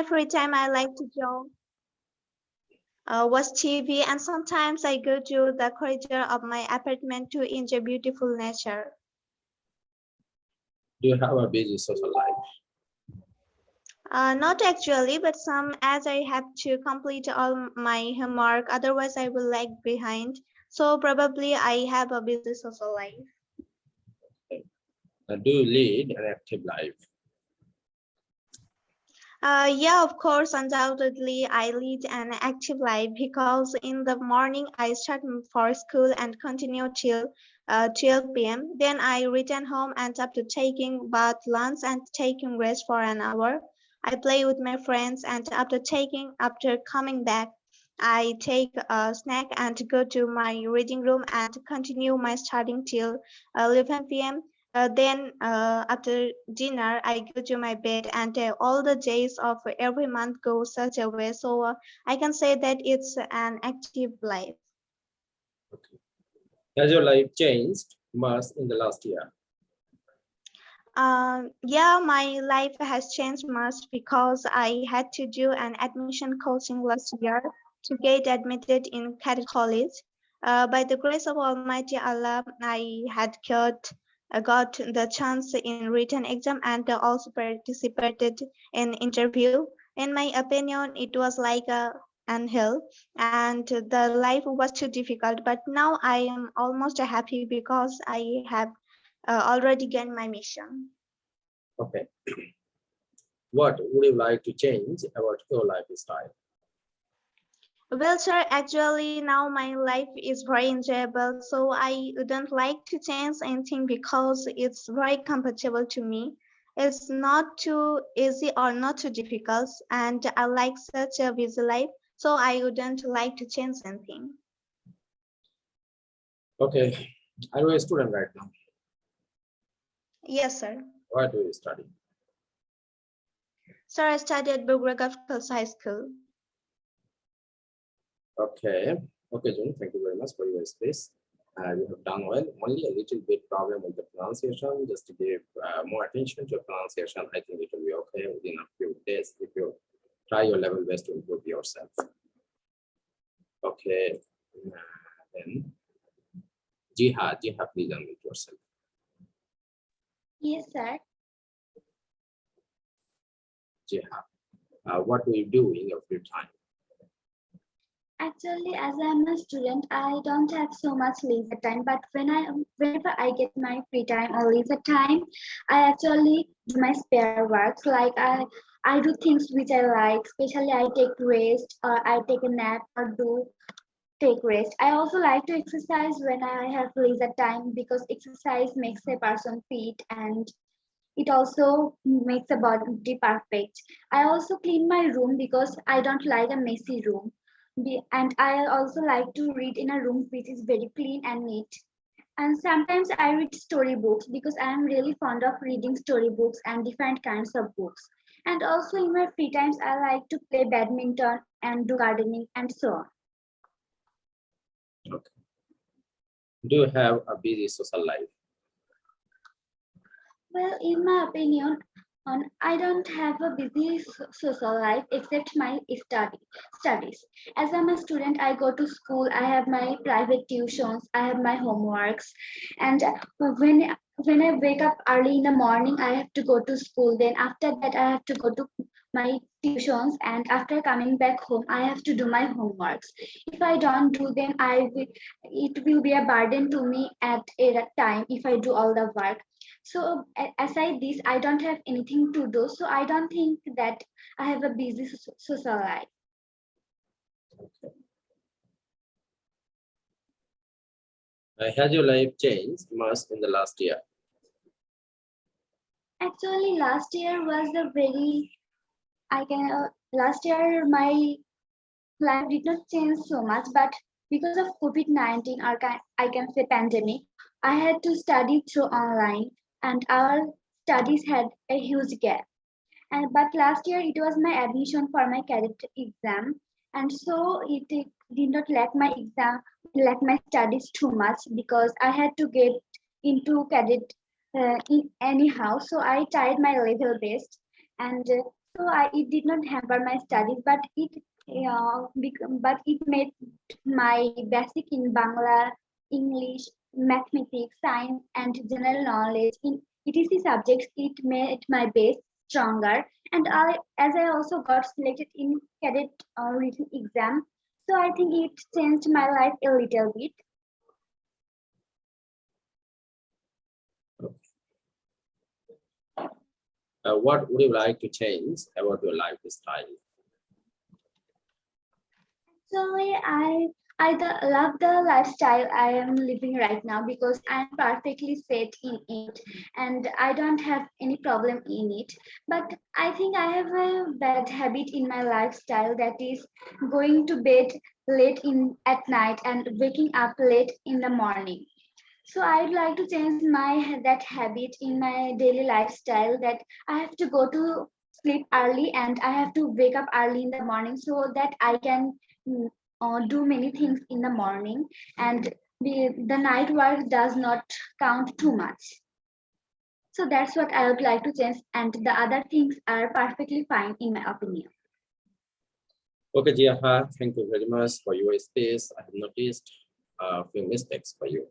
Free time, I like to jog, watch TV, and sometimes I go to the corridor of my apartment to enjoy beautiful nature. Do you have a busy social life? Not actually, but some as I have to complete all my homework, otherwise I will lag behind. So probably I have a busy social life. Do you lead an active life? Yeah, of course, undoubtedly, I lead an active life because in the morning I start for school and continue till 12 p.m. Then I return home and after taking bath, lunch and taking rest for an hour, I play with my friends and after coming back, I take a snack and go to my reading room and continue my studying till 11 p.m. Then after dinner, I go to my bed, and all the days of every month go such a way. So I can say that it's an active life. Okay. Has your life changed much in the last year? Yeah, my life has changed much because I had to do an admission coaching last year to get admitted in cadet college. By the grace of Almighty Allah, I had got the chance in written exam and also participated in interview. In my opinion, it was like an hell, and the life was too difficult. But now I am almost happy because I have already gained my mission. Okay. What would you like to change about your lifestyle? Well, sir, actually now my life is very enjoyable, so I wouldn't like to change anything because it's very comfortable to me. It's not too easy or not too difficult, and I like such a busy life, so I wouldn't like to change anything. Okay. Are you a student right now? Yes, sir. What do you study? Sir, I studied at Bogora Girls High School. Okay. Okay, June, thank you very much for your space. You have done well. Only a little bit problem with the pronunciation. Just to give more attention to your pronunciation, I think it will be okay within a few days if you try your level best to improve yourself. Okay. Then, Jiha, please unmute yourself. Yes, sir. Jiha, what do you do in your free time? Actually, as I'm a student, I don't have so much leisure time. But whenever I get my free time or leisure time, I actually do my spare works. Like I do things which I like. Especially, I take rest, or I take a nap, or do take rest. I also like to exercise when I have leisure time because exercise makes a person fit and it also makes a body perfect. I also clean my room because I don't like a messy room. And I also like to read in a room which is very clean and neat. And sometimes I read storybooks because I am really fond of reading storybooks and different kinds of books. And also in my free times, I like to play badminton and do gardening and so on. Okay. Do you have a busy social life? Well, in my opinion, I don't have a busy social life except my studies. As I'm a student, I go to school. I have my private tuitions. I have my homeworks, and when I wake up early in the morning, I have to go to school. Then after that, I have to go to my tuitions, and after coming back home, I have to do my homeworks. If I don't do, then it will be a burden to me at a time if I do all the work. So aside this, I don't have anything to do. So I don't think that I have a busy social life. Has your life changed much in the last year? Actually, last year was a very last year my life did not change so much, but because of COVID-19 or I can say pandemic, I had to study through online, and our studies had a huge gap. And but last year it was my admission for my cadet exam, and so it did not lack my studies too much because I had to get into cadet in anyhow. So I tried my level best, and It did not hamper my studies, but it made my basic in Bangla, English, mathematics, science, and general knowledge in etc subjects. It made my base stronger, and I also got selected in cadet written exam. So I think it changed my life a little bit. What would you like to change about your lifestyle? Actually, love the lifestyle I am living right now because I'm perfectly set in it and I don't have any problem in it. But I think I have a bad habit in my lifestyle, that is going to bed late in at night and waking up late in the morning. So I'd like to change that habit in my daily lifestyle, that I have to go to sleep early and I have to wake up early in the morning so that I can mm, do many things in the morning, and the night work does not count too much. So that's what I would like to change, and the other things are perfectly fine in my opinion. Okay, Jiaha, thank you very much for your space. I have noticed a few mistakes for you.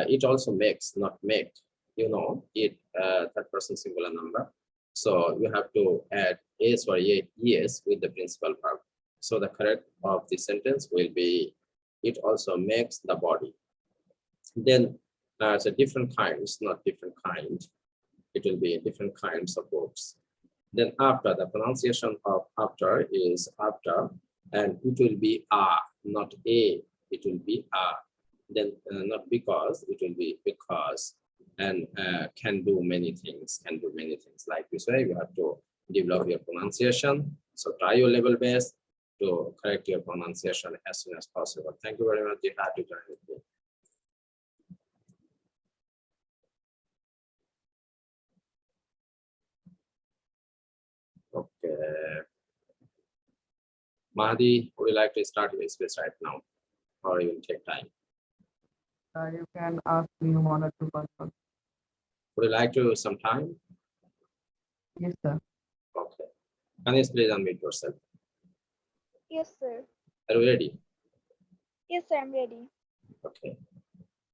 It also makes, not make, it third person singular number. So you have to add is for yes with the principal verb. So the correct of the sentence will be, it also makes the body. Then so different kinds, not different kind. It will be different kinds of verbs. Then after, the pronunciation of after is after, and it will be a, not a, it will be a. Then not because, it will be because, and can do many things, Like this way, you have to develop your pronunciation. So try your level best to correct your pronunciation as soon as possible. Thank you very much. You have to join with me. Okay. Mahdi, would you like to start your space right now, or you will take time? You can ask me 1 or 2 questions. Would you like to some time? Yes, sir. Okay. Can you please unmute yourself? Yes, sir. Are you ready? Yes, sir, I'm ready. Okay.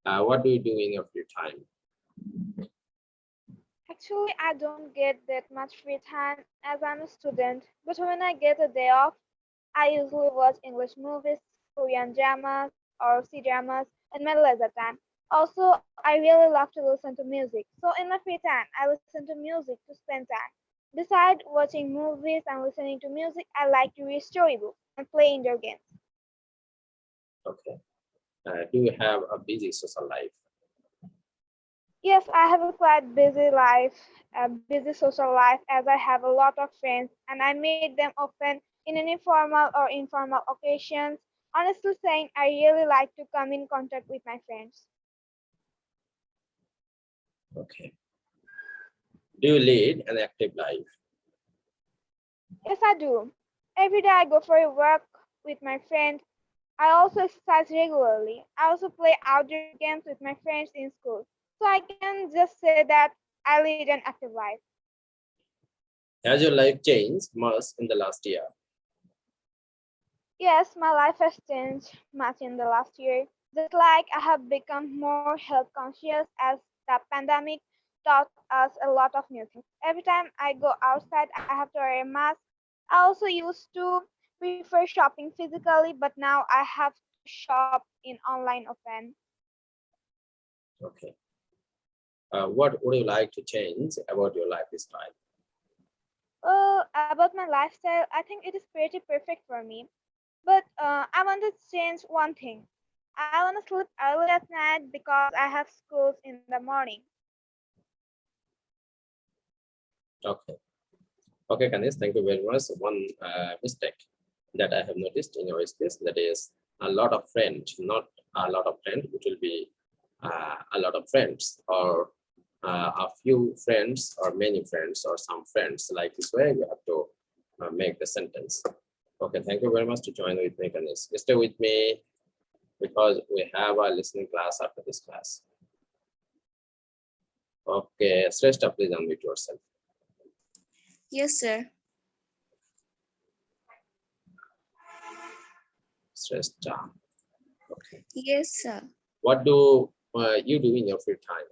What do you do in your free time? Actually, I don't get that much free time as I'm a student, but when I get a day off, I usually watch English movies, Korean dramas, or C-dramas in my leisure time. Also, I really love to listen to music. So in my free time, I listen to music to spend time. Besides watching movies and listening to music, I like to read storybooks and play indoor games. Okay. Do you have a busy social life? Yes, I have a quite busy life, a busy social life, as I have a lot of friends and I meet them often in any formal or informal occasions. Honestly saying, I really like to come in contact with my friends. Okay. Do you lead an active life? Yes, I do. Every day I go for a walk with my friend. I also exercise regularly. I also play outdoor games with my friends in school. So I can just say that I lead an active life. Has your life changed much in the last year? Yes, my life has changed much in the last year. Just like I have become more health conscious as the pandemic taught us a lot of new things. Every time I go outside, I have to wear a mask. I also used to prefer shopping physically, but now I have to shop in online often. Okay. What would you like to change about your lifestyle? About my lifestyle, I think it is pretty perfect for me. But I want to change one thing. I want to sleep early at night because I have schools in the morning. Okay. Okay, Ganesh, thank you very much. One mistake that I have noticed in your space, that is a lot of friends, not a lot of friends, it will be a lot of friends, or a few friends, or many friends, or some friends. Like this way, you have to make the sentence. Okay, thank you very much to join with me, Ganesh. Stay with me because we have a listening class after this class. Okay, Sreshta, please unmute yourself. Yes, sir. Shrestha. Okay. Yes, sir. What do you do in your free time?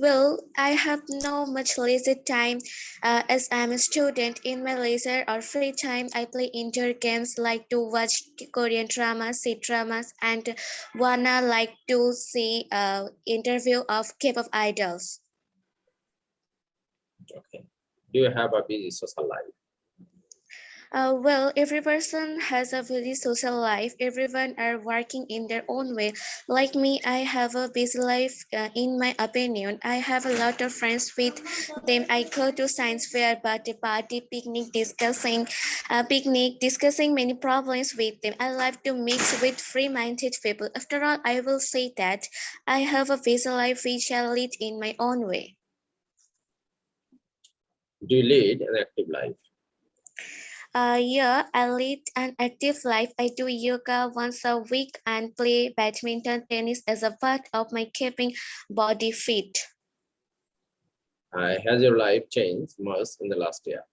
Well, I have no much leisure time as I'm a student. In my leisure or free time, I play indoor games like to watch Korean dramas, see dramas, and wanna like to see interview of K-pop idols. Okay. Do you have a busy social life? Well, every person has a very social life. Everyone are working in their own way. Like me, I have a busy life. In my opinion, I have a lot of friends with them. I go to science fair, birthday party, picnic, discussing many problems with them. I love to mix with free-minded people. After all, I will say that I have a busy life which I lead in my own way. Do you lead an active life? Yeah, I lead an active life. I do yoga once a week and play badminton tennis as a part of my keeping body fit. Has your life changed much in the last year?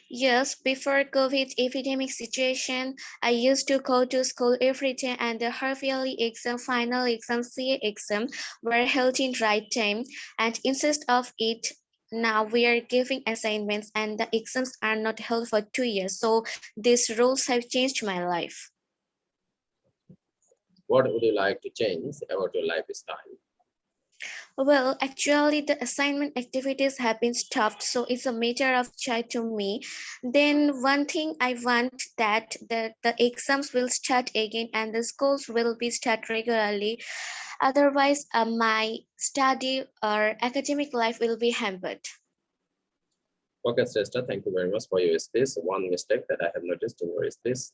Yes, before COVID epidemic situation, I used to go to school every day and the half yearly exam, final exam, CA exam were held in right time. And instead of it, now we are giving assignments and the exams are not held for 2 years. So these rules have changed my life. What would you like to change about your lifestyle? Well, actually, the assignment activities have been stopped, so it's a matter of joy to me. Then, one thing I want that the exams will start again and the schools will be start regularly. Otherwise, my study or academic life will be hampered. Okay, Srestha, thank you very much for your space. One mistake that I have noticed in your space,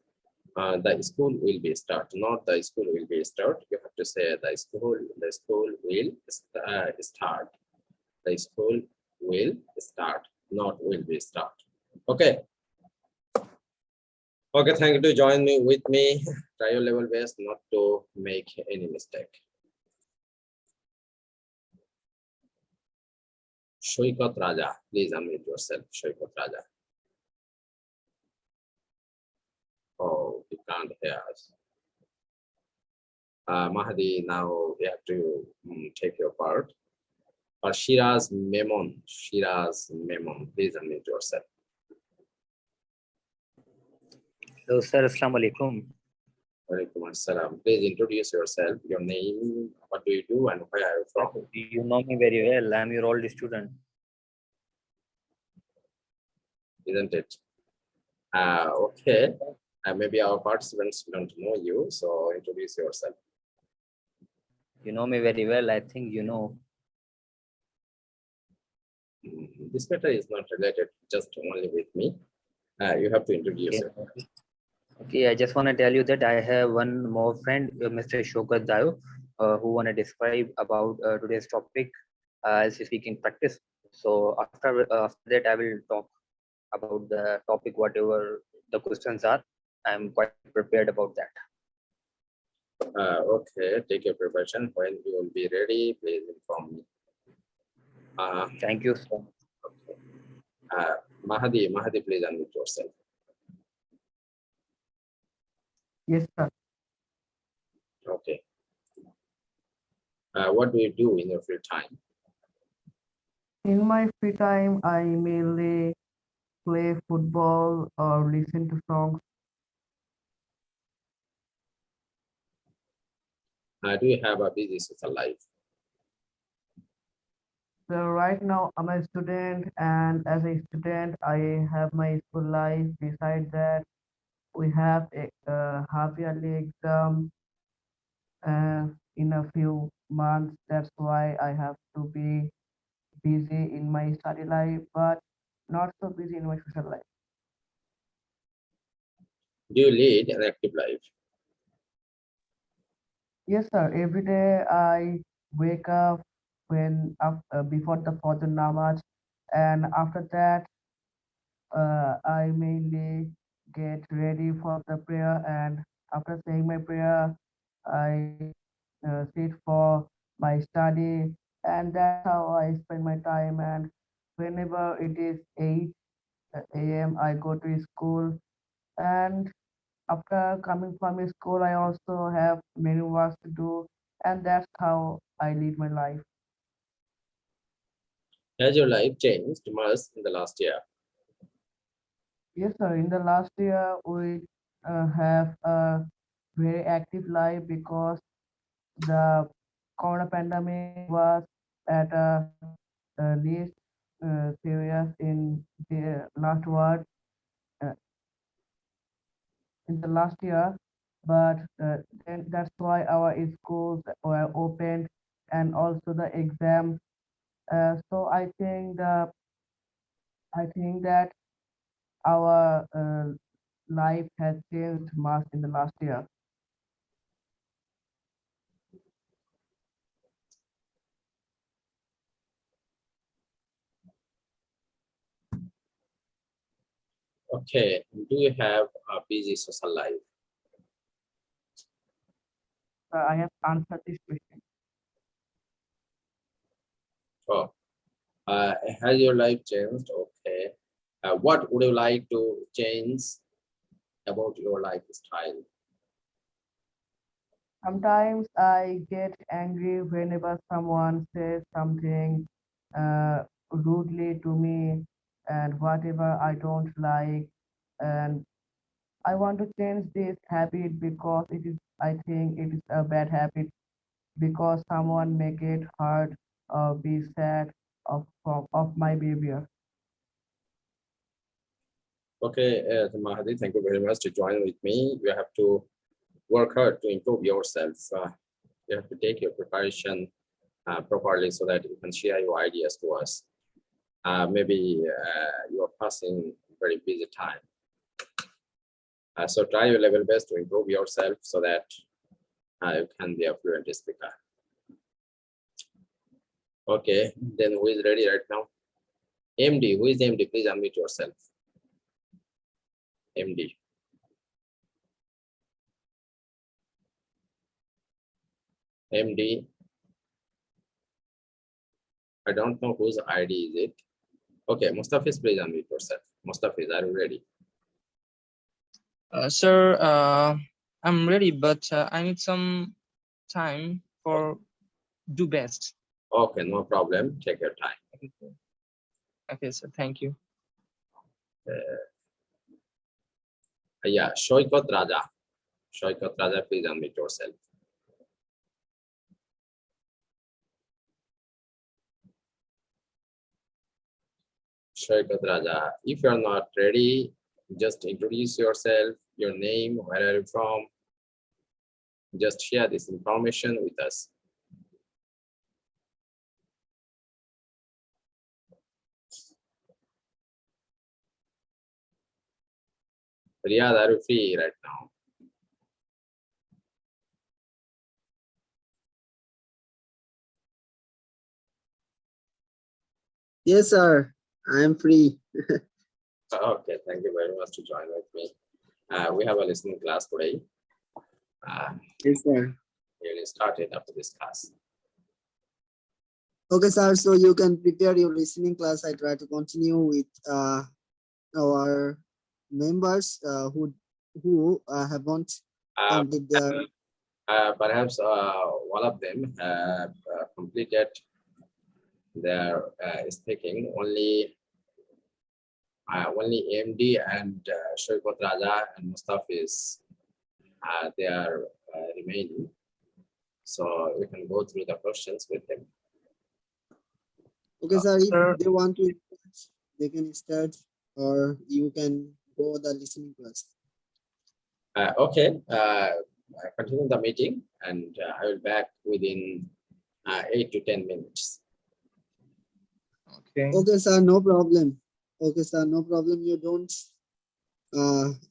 the school will be start, not the school will be start. You have to say the school will start. The school will start, not will be start. Okay. Okay, thank you to join me with me. Try your level best not to make any mistake. Shoikat Raja, please unmute yourself. Shoikat Raja. Oh, you can't hear us. Mahdi, now we have to take your part. Or Shiraz Memon, please unmute yourself. Hello, sir. Assalamu alaikum. Walaikum assalam. Please introduce yourself, your name, what do you do, and where are you from? You know me very well. I'm your old student. Isn't it? Okay. Maybe our participants don't know you, so introduce yourself. You know me very well. I think you know. This matter is not related just only with me. You have to introduce Okay. yourself. Okay, I just want to tell you that I have one more friend, Mr. Shokat Dayo, who want to describe about today's topic as we speak in practice. So after that, I will talk about the topic, whatever the questions are. I'm quite prepared about that. Okay, take your preparation. When you will be ready, please inform me. Thank you, sir. Mahdi, please unmute yourself. Yes, sir. Okay. What do you do in your free time? In my free time, I mainly play football or listen to songs. Do you have a busy social life? So right now, I'm a student, and as a student, I have my school life. Besides that, we have a half yearly exam in a few months. That's why I have to be busy in my study life, but not so busy in my social life. Do you lead an active life? Yes, sir. Every day I wake up before the Fajr Namaz, and after that I mainly get ready for the prayer, and after saying my prayer, I sit for my study, and that's how I spend my time. And whenever it is 8 a.m., I go to school, and after coming from school, I also have many works to do, and that's how I lead my life. Has your life changed much in the last year? Yes, sir. In the last year, we have a very active life because the corona pandemic was at a least serious in the last word uh, in the last year, but then that's why our schools were opened and also the exams. So I think that our life has changed much in the last year. Okay. Do you have a busy social life? I have answered this question. Oh, has your life changed? Okay. What would you like to change about your lifestyle? Sometimes I get angry whenever someone says something rudely to me and whatever I don't like. And I want to change this habit because I think it is a bad habit because someone make it hard or be sad of my behavior. Okay, Mahadi, thank you very much to join with me. You have to work hard to improve yourself. You have to take your preparation properly so that you can share your ideas to us. Maybe you are passing very busy time. So try your level best to improve yourself so that you can be a fluent speaker. Okay, then who is ready right now? MD, who is MD? Please unmute yourself. MD. MD. I don't know whose ID is it. Okay, Mustafiz, please unmute yourself. Mustafiz, are you ready? Sir, I'm ready, but I need some time for do best. Okay, no problem. Take your time. Okay, sir. Thank you. Yeah, Shoykot Raja. Shoykot Raja, please unmute yourself. Shoykot Raja, if you're not ready, just introduce yourself, your name, where are you from? Just share this information with us. Riyadh, are you free right now? Yes, sir. I am free. Okay, thank you very much to join with me. We have a listening class today. Yes, sir. We'll start it after this class. Okay, sir. So you can prepare your listening class. I try to continue with our members who haven't completed their. Perhaps one of them have completed their speaking. Only MD and Shoykot Raja and Mustafiz they are remaining. So we can go through the questions with them. Okay, sir. Sir. If they want to, they can start, or you can go the listening class. Okay, continue the meeting, and I will back within 8 to 10 minutes. Okay. Okay, sir. No problem. Okay, sir. No problem. You don't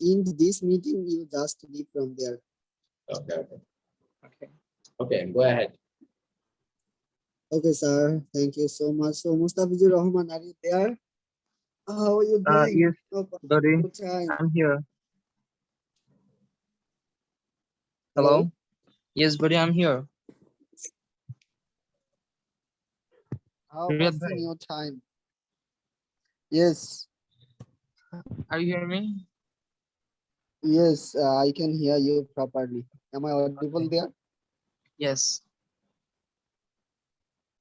end this meeting. You just leave from there. Okay. Okay. Okay, go ahead. Okay, sir. Thank you so much. So, Mustafizur Rahman, are you there? How are you doing? Yes, Oh, buddy. good time. I'm here. Hello? Yes, buddy. I'm here. How Riyadh passing bhai. your time? Yes, Are you hearing me? yes, I can hear you properly. Am I audible Okay. there? Yes.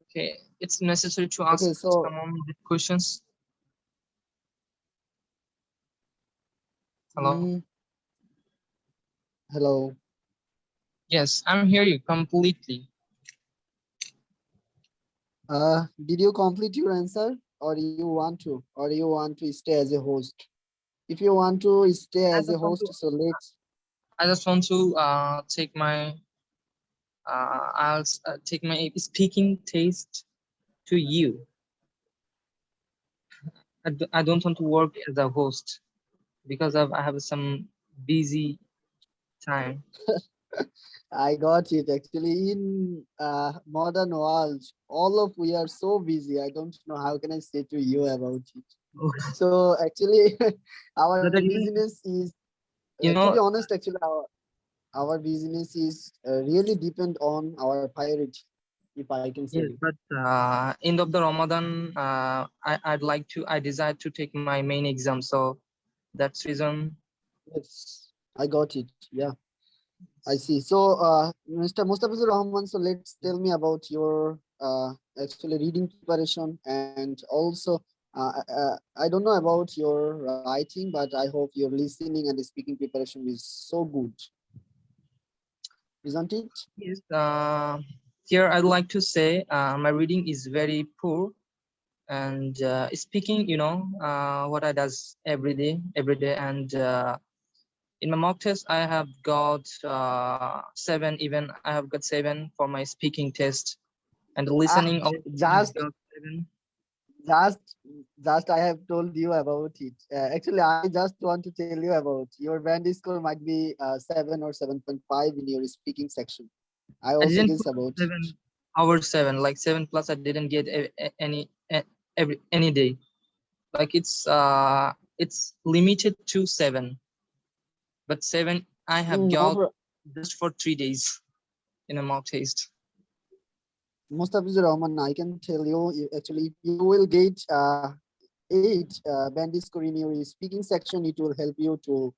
Okay. It's necessary to Okay, ask so some questions. Hello. mm, hello. Yes, I'm hear you completely. Did you complete your answer, or you want to stay as a host? If you want to stay I as a just want to host, so let's. I just want to take my take my speaking taste to you. I don't want to work as a host because I have some busy time. I got it. Actually, in modern world, all of we are so busy. I don't know how can I say to you about it. So actually, our Brother, even business is, you to be know, honest, actually, our business is really depend on our priority, if I can say. yes, but end of the Ramadan, I desire to take my main exam, so that's reason. Yes, I got it. Yeah, I see. So, Mr. Mustafizur Rahman, so let's tell me about your actually reading preparation, and also I don't know about your writing, but I hope your listening and speaking preparation is so good, isn't it? Yes, here I'd like to say my reading is very poor, and speaking, what I does every day, and in my mock test I have got 7. Even I have got 7 for my speaking test, and Ah, listening also I have just got 7. just just I have told you about it. Actually, I just want to tell you about your band score might be 7 or 7.5 in your speaking section. I I also didn't guess put about it. 7 like 7 plus. I didn't get any day. Like it's limited to 7, but 7 I have got No, just for 3 days in a mock test. Mustafizur Rahman, I can tell you, actually, if you will get 8 band score in your speaking section, it will help you to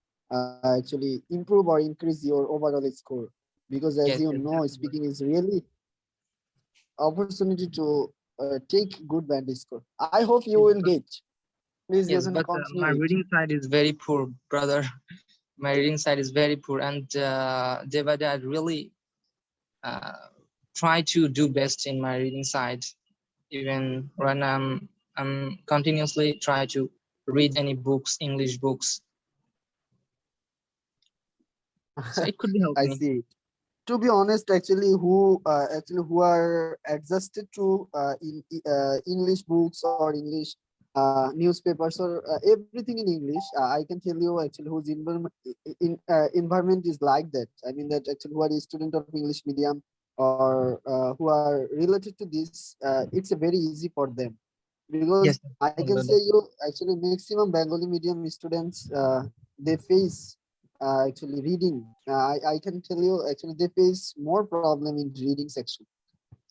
actually improve or increase your overall score. Because as Yes, you yes, know, that's good. speaking is really opportunity to take good band score. I hope you Yes, will but get. Please, you yes, can but continue my it. reading side is very poor, brother. My reading side is very poor, and day by day I really uh, try to do best in my reading side. Even when I'm continuously try to read any books, English books, so it could be help I me. see. To be honest, actually who are adjusted to English books or English newspapers or everything in English, I can tell you actually whose environment is like that. I mean that actually who are a student of English medium or who are related to this, it's a very easy for them because Yes, I can say brother. you actually maximum Bengali medium students they face actually reading. I can tell you actually they face more problem in reading section.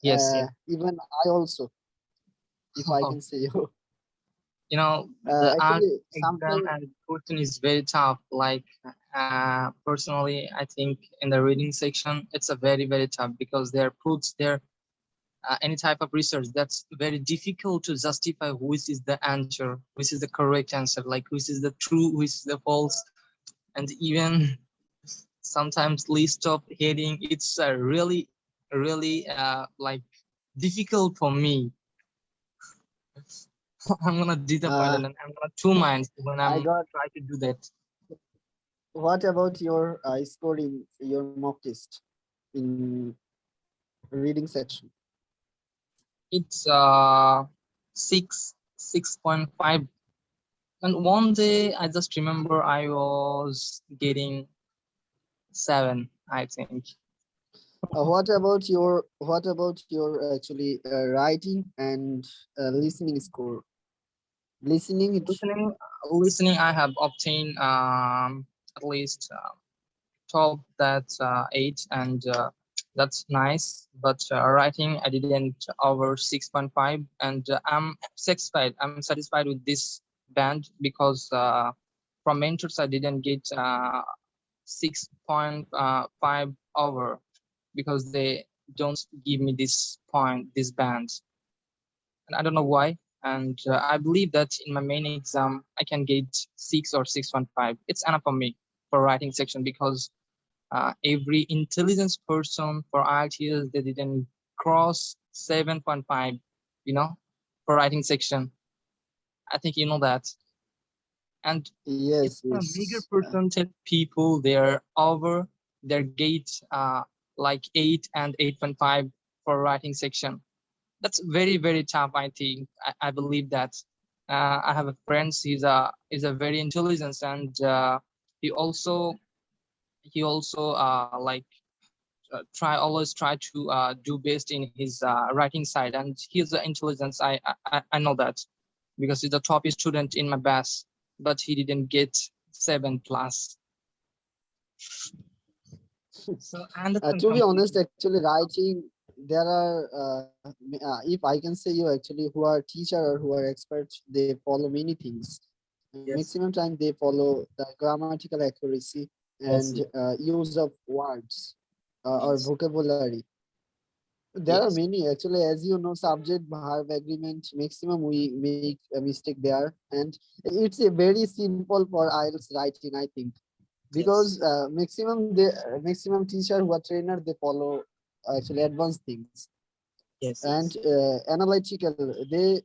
Yes, yes. Even I also, if I can say you. The art Actually, exam sometimes and question is very tough. Like personally, I think in the reading section, it's a very, very tough because there puts there any type of research that's very difficult to justify which is the answer, which is the correct answer, like which is the true, which is the false, and even sometimes list of heading. It's really, really like difficult for me. I'm gonna disappoint and I'm gonna 2 minds when I I'm got. try to do that. What about your score in your mock test in reading section? It's 6.5. And one day I just remember I was getting 7, I think. What about your actually writing and listening score? Listening it. Listening, I have obtained at least 12, that's 8, and that's nice. But writing, I didn't over 6.5, and I'm satisfied. I'm satisfied with this band because from mentors I didn't get 6.5 over because they don't give me this point, this band, and I don't know why. And I believe that in my main exam I can get 6 or 6.5. It's enough for me for writing section because every intelligence person for IELTS they didn't cross 7.5, you know, for writing section. I think you know that. And it's Yes, a bigger yes. percentage people they're over their gate like 8 and 8.5 for writing section. That's very very tough. I think I believe that. I have a friend. He's a very intelligent and he also like always try to do best in his writing side, and he's the intelligence. I know that because he's the top student in my batch, but he didn't get 7 plus. So I understand To be honest, completely. actually, writing, there are, if I can say you actually who are teacher or who are experts, they follow many things. Yes, Maximum time they follow the grammatical accuracy yes, and yes, use of words or yes, vocabulary. There are yes, many actually, as you know, subject verb agreement. Maximum we make a mistake there, and it's a very simple for IELTS writing, I think, yes, because maximum teacher who are trainer they follow actually advanced things yes, and yes, analytical. They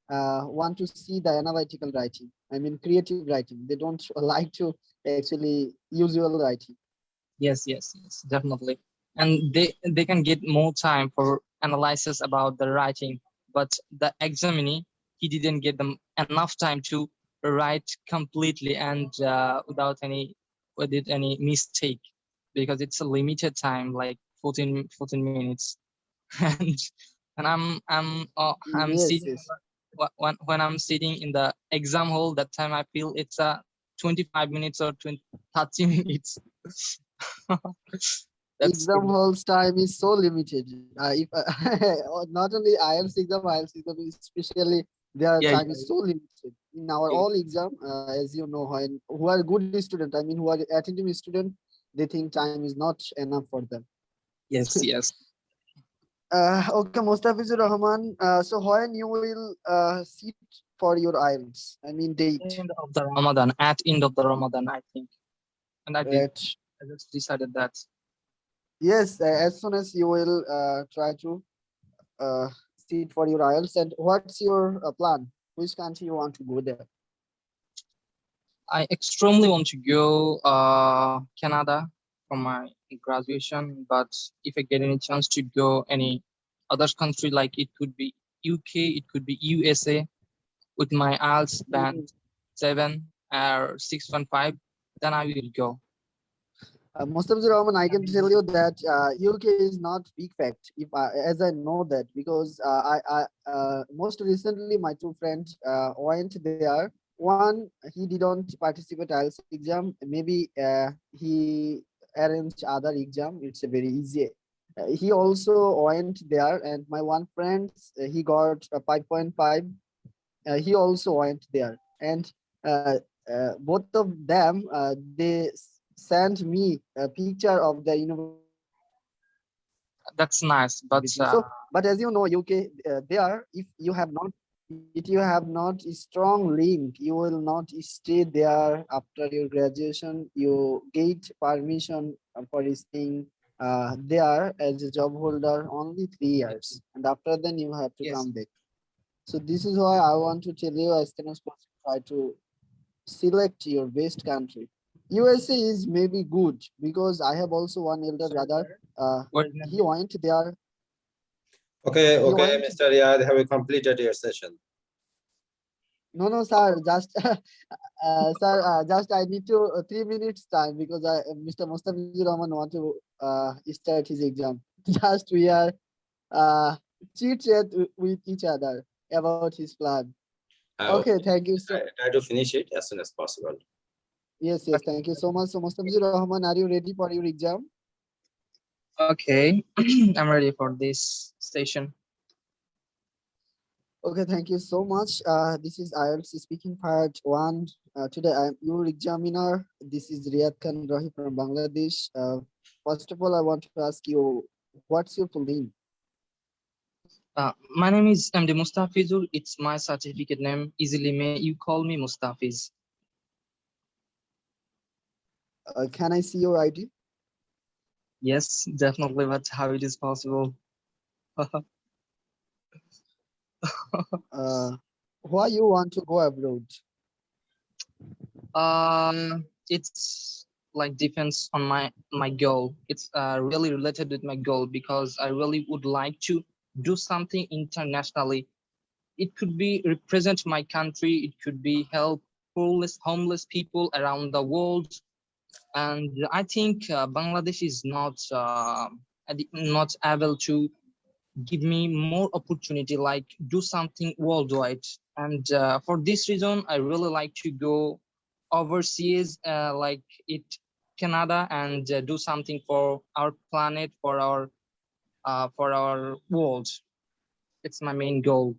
want to see the analytical writing. I mean creative writing. They don't like to actually usual writing. yes, yes, yes, definitely. And they can get more time for analysis about the writing, but the examinee he didn't get them enough time to write completely and without any mistake because it's a limited time like 14 minutes. and I'm Yes, sitting yes. when I'm sitting in the exam hall that time I feel it's a 25 minutes or 30 minutes. That's Exam good. hall's time is so limited. If not only IELTS exam especially their Yeah, time yeah, is so limited. In our yeah. all exam, as you know, when who are good student, I mean who are attentive student, they think time is not enough for them. Yes, yes. Okay, Mustafizur Rahman. So when you will sit for your IELTS? I mean date. End of the Ramadan, at end of the Ramadan, I think. And Right. I just decided that. Yes, as soon as you will try to sit for your IELTS, and what's your plan? Which country you want to go there? I extremely want to go Canada for my graduation, but if I get any chance to go any other country, like it could be UK, it could be USA, with my IELTS band Mhm. 7 or 6.5, then I will go. Mustafizur Rahman, I can tell you that UK is not big fact. If as I know that because I most recently my two friends went there. One he didn't participate IELTS exam. Maybe he arranged other exam. It's a very easy. He also went there, and my one friend he got a 5.5. He also went there, and uh, both of them they sent me a picture of the university. So but as you That's know nice, UK, but there if you have not a strong link, you will not stay there after your graduation. You get permission for staying there as a job holder only 3 years, and after then you have to yes, come back. So this is why I want to tell you as soon as possible, try to select your best country. USA is maybe good because I have also one elder sorry, brother. where is He went there. Okay, He okay, went. Mr. Riyad, have you completed your session? No, no, sir. Just, sir. Just I need to 3 minutes time because Mr. Mustafizur Rahman want to start his exam. Just we are uh, chit chat with each other about his plan. Okay, Okay, thank you so. try to finish it as soon as possible. Yes, yes. Thank you so much. So, Mustafizur Rahman, are you ready for your exam? Okay, I'm ready for this station. Okay, thank you so much. This is Ielts speaking part one. Today I'm your examiner. This is Riyad Khan Rahi from Bangladesh. First of all, I want to ask you, what's your full name? My name is MD Mustafizur. It's my certificate name. Easily may you call me Mustafiz. Can I see your ID? Yes, definitely. But how it is possible? Uh, why you want to go abroad? It's like depends on my goal. It's really related with my goal because I really would like to do something internationally. It could be represent my country. It could be help homeless people around the world. And I think Bangladesh is not able to give me more opportunity, like do something worldwide. And for this reason, I really like to go overseas, like it Canada, and do something for our planet, for our world. It's my main goal.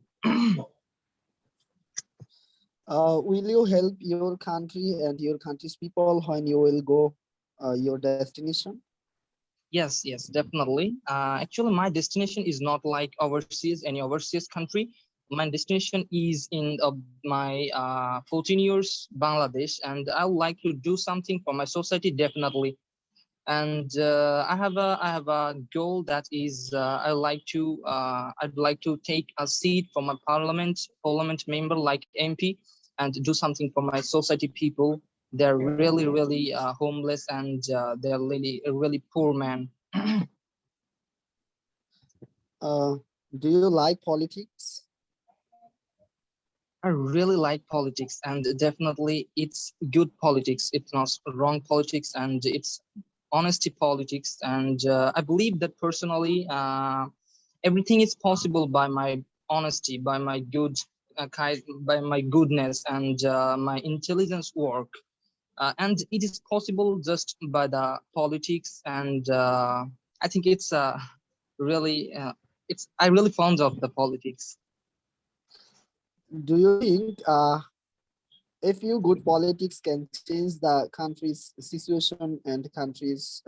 Will you help your country and your country's people when you will go your destination? Yes, definitely. Actually, my destination is not like overseas, any overseas country. My destination is in my 14 years Bangladesh, and I would like to do something for my society, definitely. And I have a goal that is I'd like to take a seat for my parliament member, like MP, and do something for my society people. They're really homeless, and they're really poor man. Uh, do you like politics? I really like politics, and definitely it's good politics. It's not wrong politics, and it's honesty politics. And I believe that personally, everything is possible by my honesty, by my by my goodness, and my intelligence work. And it is possible just by the politics. And I think it's really, it's I really fond of the politics. Do you think if you good politics can change the country's situation and country's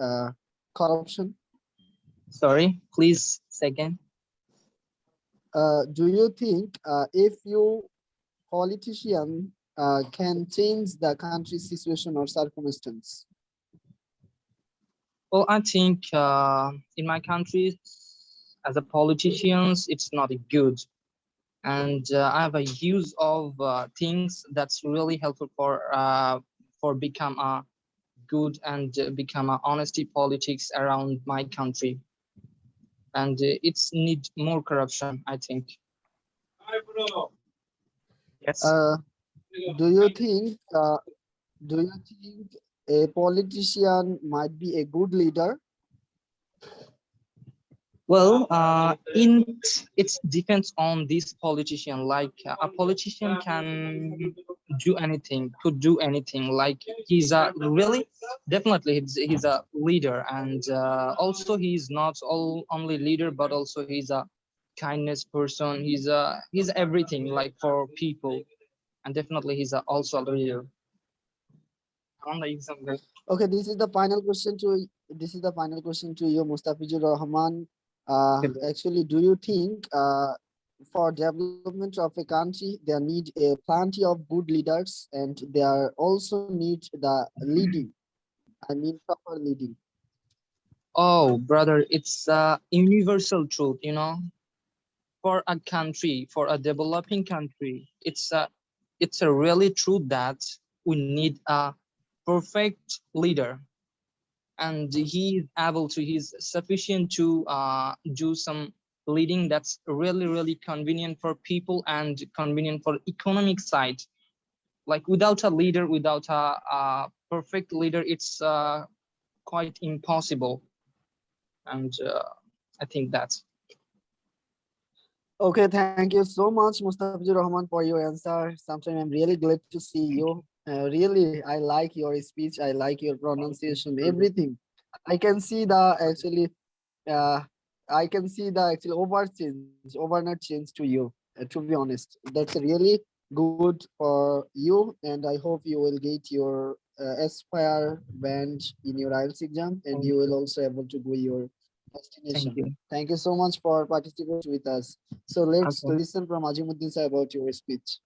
corruption? Sorry, please, second. Do you think if you politician can change the country's situation or circumstance? Well, I think in my country, as a politicians, it's not good, and I have a use of things that's really helpful for become a good and become a honesty politics around my country, and it's need more corruption, I think. Yes. Uh, do you think do you think a politician might be a good leader? Well, it depends on this politician. Like a politician can do anything, could do anything. Like he's a really, definitely he's a leader, and also he's not only leader, but also he's a kindness person. He's everything, like for people, and definitely he's also a leader. On the example. Okay, this is the final question to you, Mustafizur Rahman. Actually, do you think for development of a country, there need a plenty of good leaders, and there also need the leading? I mean, proper leading. Oh, brother, it's a universal truth, you know. For a country, for a developing country, it's a really true that we need a perfect leader, and he's sufficient to do some leading that's really convenient for people and convenient for economic side. Like without a leader, without a perfect leader, it's quite impossible. And I think that's. Okay, thank you so much, Mustafizur Rahman, for your answer. Sometimes I'm really glad to see you. Really, I like your speech. I like your pronunciation, everything. I can see the actually, uh, I can see the actual overnight change to you. To be honest, that's really good for you, and I hope you will get your Aspire band in your IELTS exam, and Thank you will you. also able to go your Thank destination. you. Thank you so much for participating with us. So let's Okay. listen from Azimuddin sir about your speech.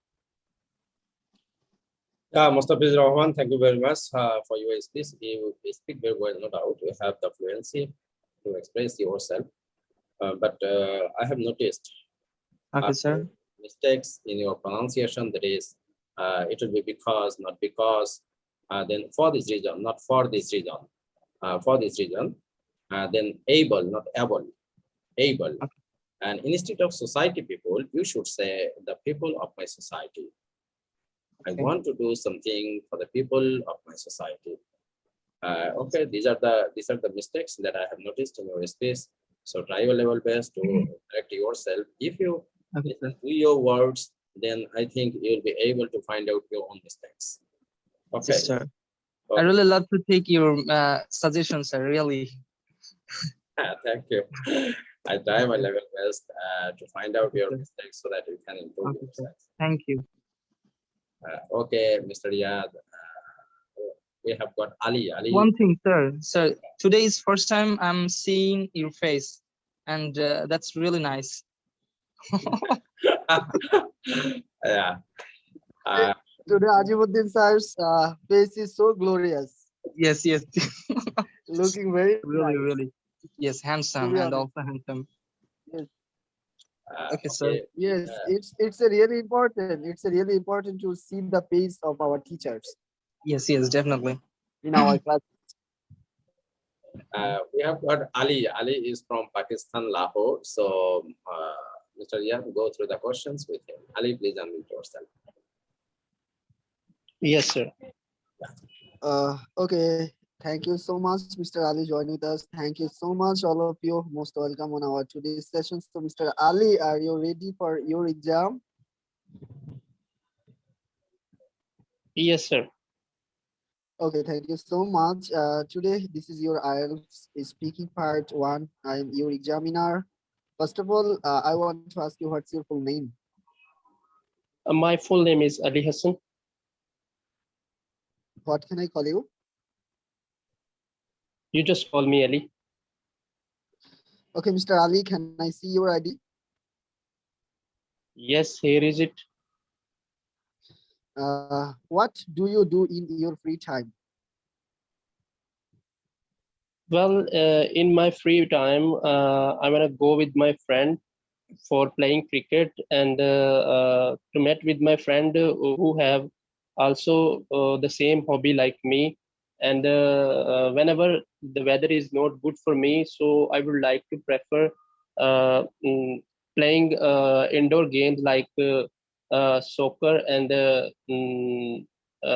Yeah, Mustafiz Rahman, thank you very much for your speech. You speak very well, no doubt. You have the fluency to express yourself. But I have noticed Okay, sir. mistakes in your pronunciation. That is, it will be because, not because. Then for this reason, not for this reason. For this reason, then able, not able, able. Okay. And instead of society people, you should say the people of my society. I Okay. want to do something for the people of my society. Okay, these are the mistakes that I have noticed in your space. So try your level best to correct yourself. If you Okay, sir. listen to your words, then I think you'll be able to find out your own mistakes. Okay. Yes, sir. I Okay. really love to take your suggestions, sir. Really. Thank you. I try my Okay. level best to find out Okay, your sir. mistakes so that you can improve Okay, sir. yourself. Thank you. Okay, Mr. Riyad, we have got Ali. Ali, One thing, sir. Sir, today is first time I'm seeing your face, and that's really nice. yeah. Uh, Today, Azimuddin sir's face is so glorious, Yes, yes. looking very Really, nice. really. Yes, To handsome be and honest, also handsome. yes. Okay, sir. okay. Yes, it's a really important. It's a really important to see the face of our teachers Yes, yes, definitely. in our class. We have got Ali. Ali is from Pakistan, Lahore. So, Mr. Riyad, go through the questions with him. Ali, please unmute yourself. Yes, sir. Okay. Thank you so much, Mr. Ali, join with us. Thank you so much, all of you. Most welcome on our today's session. So, Mr. Ali, are you ready for your exam? Yes, sir. Okay, thank you so much. Today, this is your IELTS speaking part one. I'm your examiner. First of all, I want to ask you what's your full name? My full name is Ali Hassan. What can I call you? You just call me Ali. Okay, Mr. Ali, can I see your ID? Yes, here is it. What do you do in your free time? Well, in my free time, I'm gonna go with my friend for playing cricket and to meet with my friend who have also the same hobby like me. And whenever the weather is not good for me, so I would like to prefer uh, mm, playing indoor games like soccer and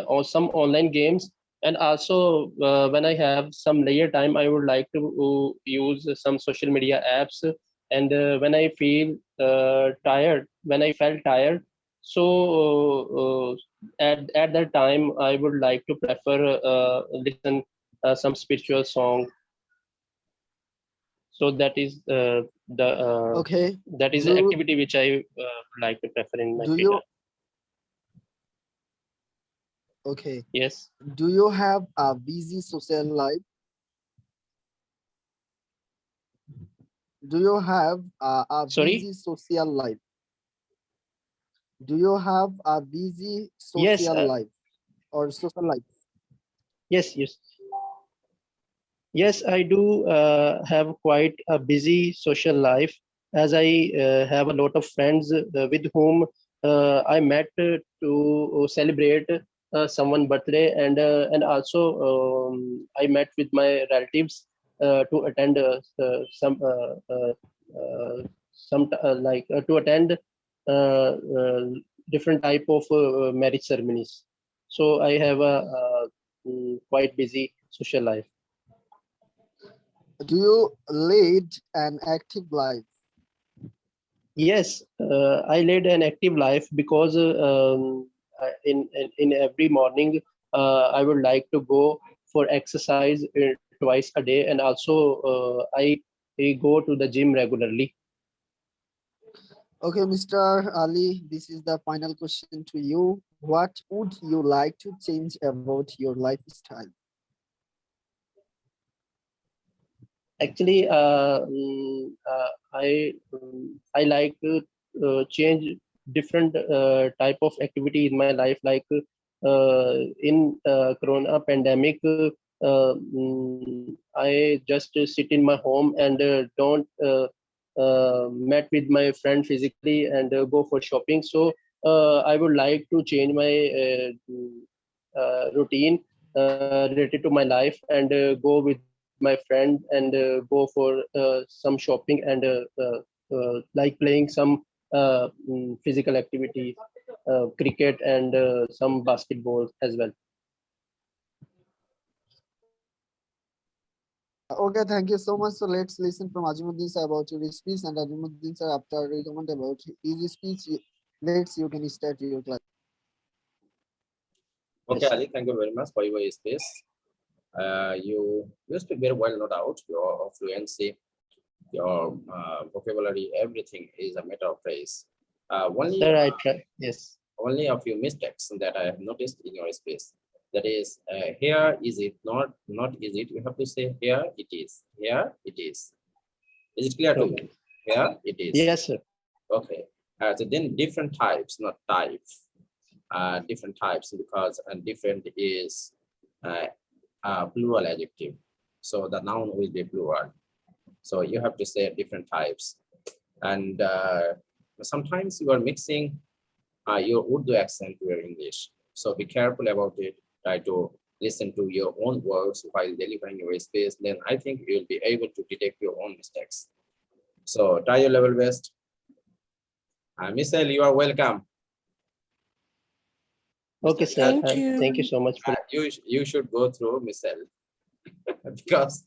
or some online games. And also when I have some leisure time, I would like to use some social media apps. And when I feel tired, when I felt tired, so at that time I would like to prefer listen some spiritual song. So the Okay. that is the Do activity which I would like to prefer in my do free you time. okay? Yes. Do you have a busy social life? Do you have a Sorry. busy social life? Do you have a busy Yes. social life or social life? Yes. Yes. Yes, I do have quite a busy social life, as I have a lot of friends with whom I met to celebrate someone birthday, and also I met with my relatives to attend to attend different type of marriage ceremonies. So I have a quite busy social life. Do you lead an active life? Yes, I led an active life because in every morning I would like to go for exercise twice a day, and also I go to the gym regularly. Okay, Mr. Ali, this is the final question to you. What would you like to change about your lifestyle? Actually, I like to change different type of activity in my life. Like in Corona pandemic, I just sit in my home and don't met with my friend physically and go for shopping. So I would like to change my routine related to my life and go with my friend and go for some shopping and like playing some physical activity, cricket and some basketball as well. Okay, thank you so much. So let's listen from Azimuddin sir about your speech, and Azimuddin sir, after recommend about his speech, you can start your class. Okay, Ali, thank you very much for your space. You used to very well, no doubt. Your fluency, your vocabulary, everything is a matter of phrase. Only, Sir, I try. Yes. only a few mistakes that I have noticed in your space. That is, here is it, not is it. You have to say here it is. Here it is. Is it clear to you? Okay. Here it is. Yes, sir. Okay. So then different types, not types. Different types because different is plural adjective. So the noun will be plural. So you have to say different types. And sometimes you are mixing your Urdu accent to your English. So be careful about it. Try to listen to your own words while delivering your space. Then I think you'll be able to detect your own mistakes. So try your level best. Michelle, you are welcome. Okay, sir. Thank you you. so much for. You should go through Michelle because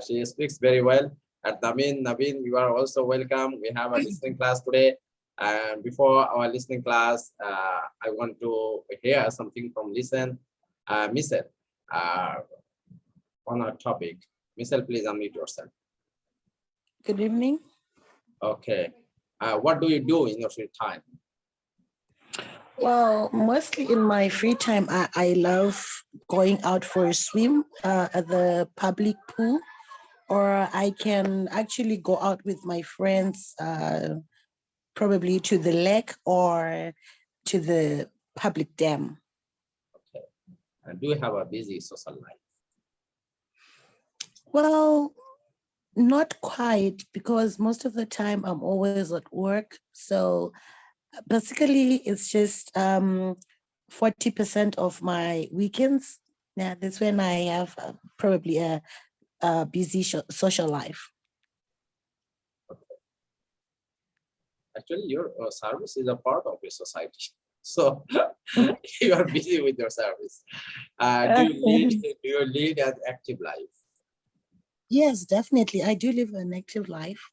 she speaks very well. And Naveen, you are also welcome. We have a listening class today. And before our listening class, I want to hear something from Michelle on our topic. Michelle, please unmute yourself. Good evening. Okay. What do you do in your free time? Well, mostly in my free time, I love going out for a swim at the public pool, or I can actually go out with my friends, probably to the lake or to the public dam. Okay. And do you have a busy social life? Well, not quite, because most of the time I'm always at work. So basically, it's just 40% of my weekends. Yeah, that's when I have probably a busy social life. Actually, your service is a part of your society. So you are busy with your service. Do you lead an active life? Yes, definitely. I do live an active life.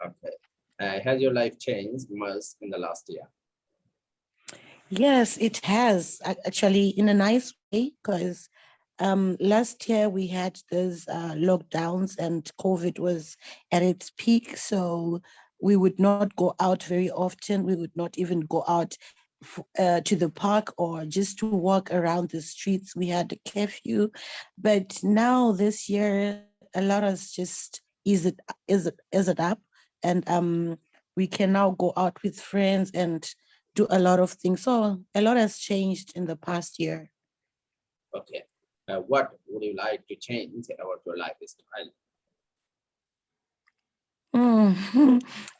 Okay. Has your life changed much in the last year? Yes, it has actually, in a nice way, because last year we had those lockdowns and COVID was at its peak. So we would not go out very often. We would not even go out to the park or just to walk around the streets. We had a curfew. But now this year, a lot has just ease it up. And we can now go out with friends and do a lot of things. So a lot has changed in the past year. Okay. What would you like to change about your lifestyle?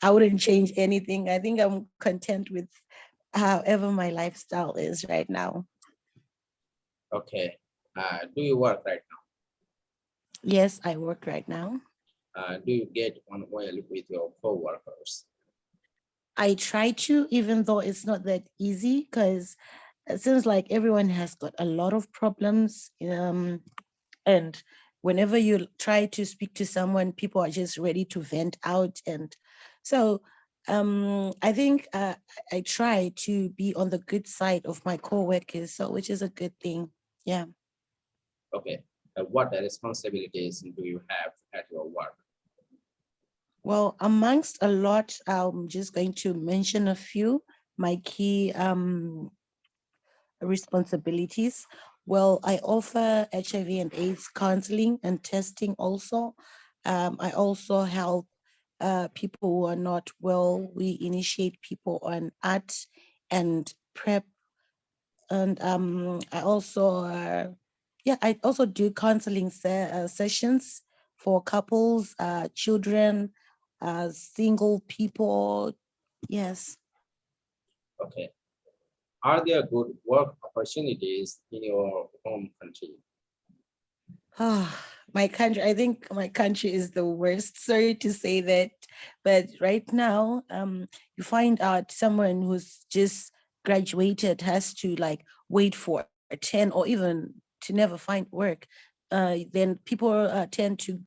I wouldn't change anything. I think I'm content with however my lifestyle is right now. Okay. Do you work right now? Yes, I work right now. Do you get on well with your co-workers? I try to, even though it's not that easy, because it seems like everyone has got a lot of problems. And whenever you try to speak to someone, people are just ready to vent out. And so I think I try to be on the good side of my co-workers, so which is a good thing. Yeah. Okay. What responsibilities do you have at your work? Well, amongst a lot, I'm just going to mention a few, my key responsibilities. Well, I offer HIV and AIDS counseling and testing also. I also help people who are not well. We initiate people on art and prep. And I also do counseling sessions for couples, children, single people. Yes. Okay. Are there good work opportunities in your home country? My country, I think my country is the worst. Sorry to say that, but right now, you find out someone who's just graduated has to like wait for 10 or even to never find work. Then people tend to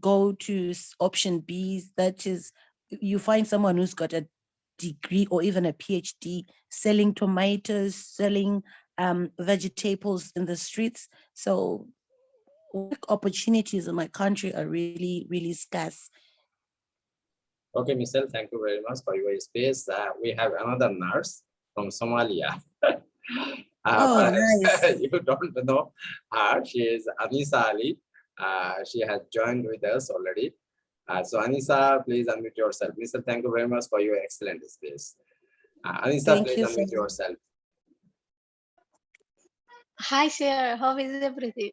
go to option B, that is, you find someone who's got a degree or even a PhD selling tomatoes, selling vegetables in the streets. So work opportunities in my country are really, really scarce. Okay, Michelle, thank you very much for your space. We have another nurse from Somalia. Oh, nice. You don't know her. She is Anisa Ali. She has joined with us already. So Anisa, please unmute yourself. Michelle, thank you very much for your excellent space. Anisa, Thank please you so unmute much. yourself. Hi, sir. How is everything?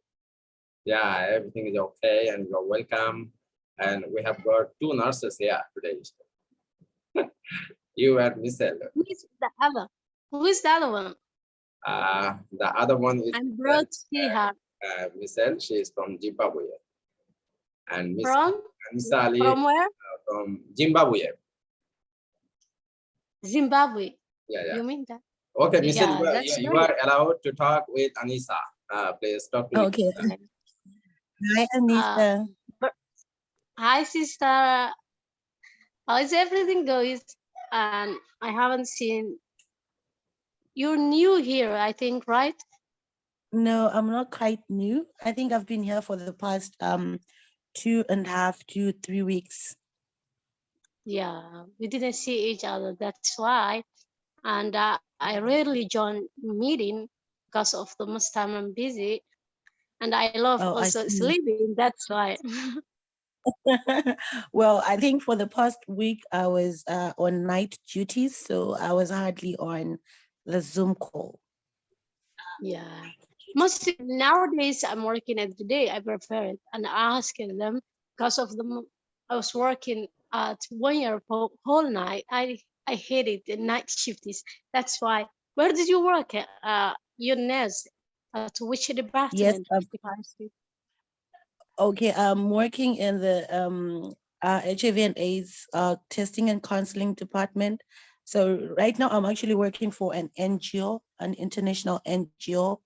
Yeah, everything is okay, and you're welcome. And we have got two nurses here today. You and Michelle. Who is the other? Who is the other one? The other one is I'm brought to see her. Michelle. She is from Zimbabwe, and Miss From? Anisa Ali From where? from Zimbabwe. Zimbabwe. Yeah, yeah. You mean that? Okay, Michelle, Yeah, that's you nice. are allowed to talk with Anisa. Please talk to Okay. me. Hi, Anissa. Hi, sister. How is everything going? And I haven't seen. You're new here, I think, right? No, I'm not quite new. I think I've been here for the past 2.5 to 3 weeks. Yeah, we didn't see each other. That's why. And I rarely join meeting because of the most time I'm busy. And I love Oh, I also see. sleeping. That's why. Well, I think for the past week I was on night duties, so I was hardly on the Zoom call. Yeah. Most nowadays I'm working every day. I prefer it and asking them because of the I was working at 1 year whole night. I hate it. The night shift is. That's why. Where did you work? Your nurse. To which Yes, department? If I see. okay. I'm working in the HIV and AIDS testing and counseling department. So right now I'm actually working for an NGO, an international NGO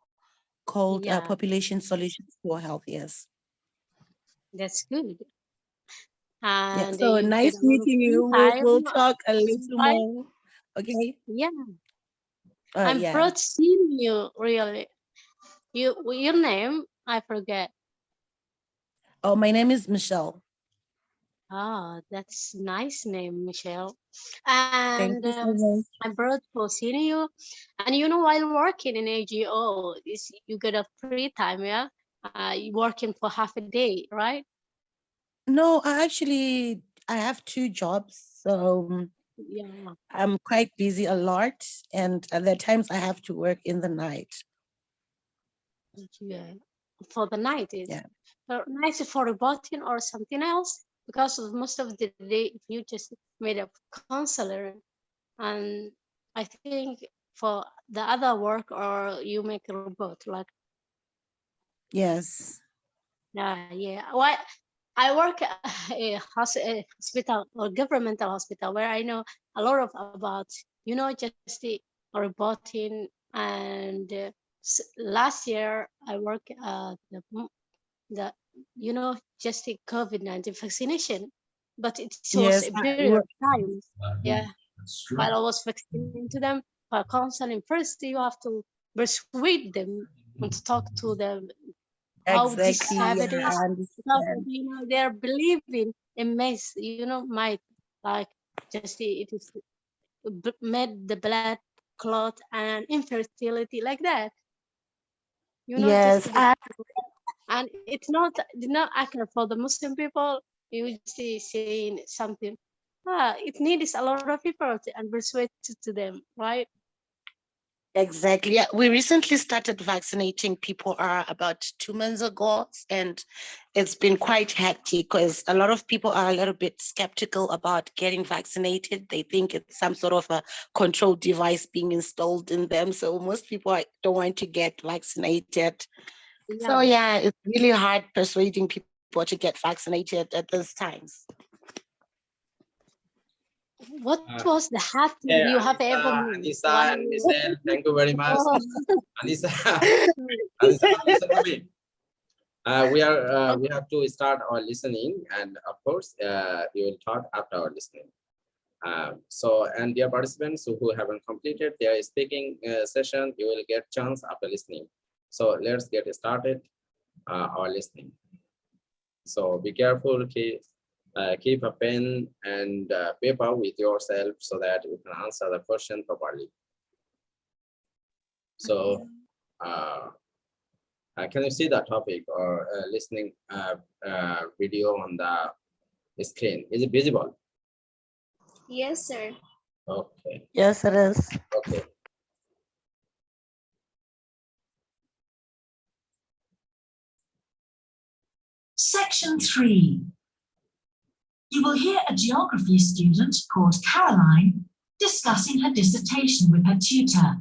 called Yeah, Population Solutions for Health. Yes. that's good. Yeah. And So you get nice a lot of meeting free you. time, We'll talk a little right? more. Okay. Yeah, I'm Yeah. proud seeing you. Really, your name I forget. Oh, my name is Michelle. Ah, that's nice name, Michelle. Thank And you so much. I'm proud for seeing you. And while working in AGO, is you get a free time, yeah? You working for half a day, right? No, I have two jobs, so Yeah, I'm quite busy a lot, and at the times I have to work in the night. yeah. For the night is Yeah. nice for reporting or something else because of most of the day if you just made a counselor, and I think for the other work or you make a robot like. Yes. Yeah. Why I work at a hospital or governmental hospital where I know a lot of about just the reporting and last year I worked at the just the COVID-19 vaccination, but it was Yes. a period of time. Yeah, while I was vaccinating to them for counseling, first you have to persuade them and to talk to them how Exactly. Yeah, this I is because understand. they're believing in mess, might like just it is made the blood clot and infertility like that, just Yes, to be, and it's not accurate for the Muslim people. You see saying something, it needs a lot of people and persuade to them, right? exactly. Yeah, we recently started vaccinating people about 2 months ago, and it's been quite hectic because a lot of people are a little bit skeptical about getting vaccinated. They think it's some sort of a control device being installed in them. So most people don't want to get vaccinated. So yeah, it's really hard persuading people to get vaccinated at those times. What was the hardest thing Yeah, you have ever Anissa, made Anissa, while and Michelle, thank you very much. oh. Anissa, Anissa, listen to me. We have to start our listening, and of course, you will talk after our listening. And dear participants who haven't completed their speaking session, you will get chance after listening. So let's get started our listening. So be careful, keep a pen and paper with yourself so that you can answer the question properly. So can you see the topic or listening video on the screen? Is it visible? Yes, sir. Okay. Yes, it is. Okay. Section 3. You will hear a geography student called Caroline discussing her dissertation with her tutor.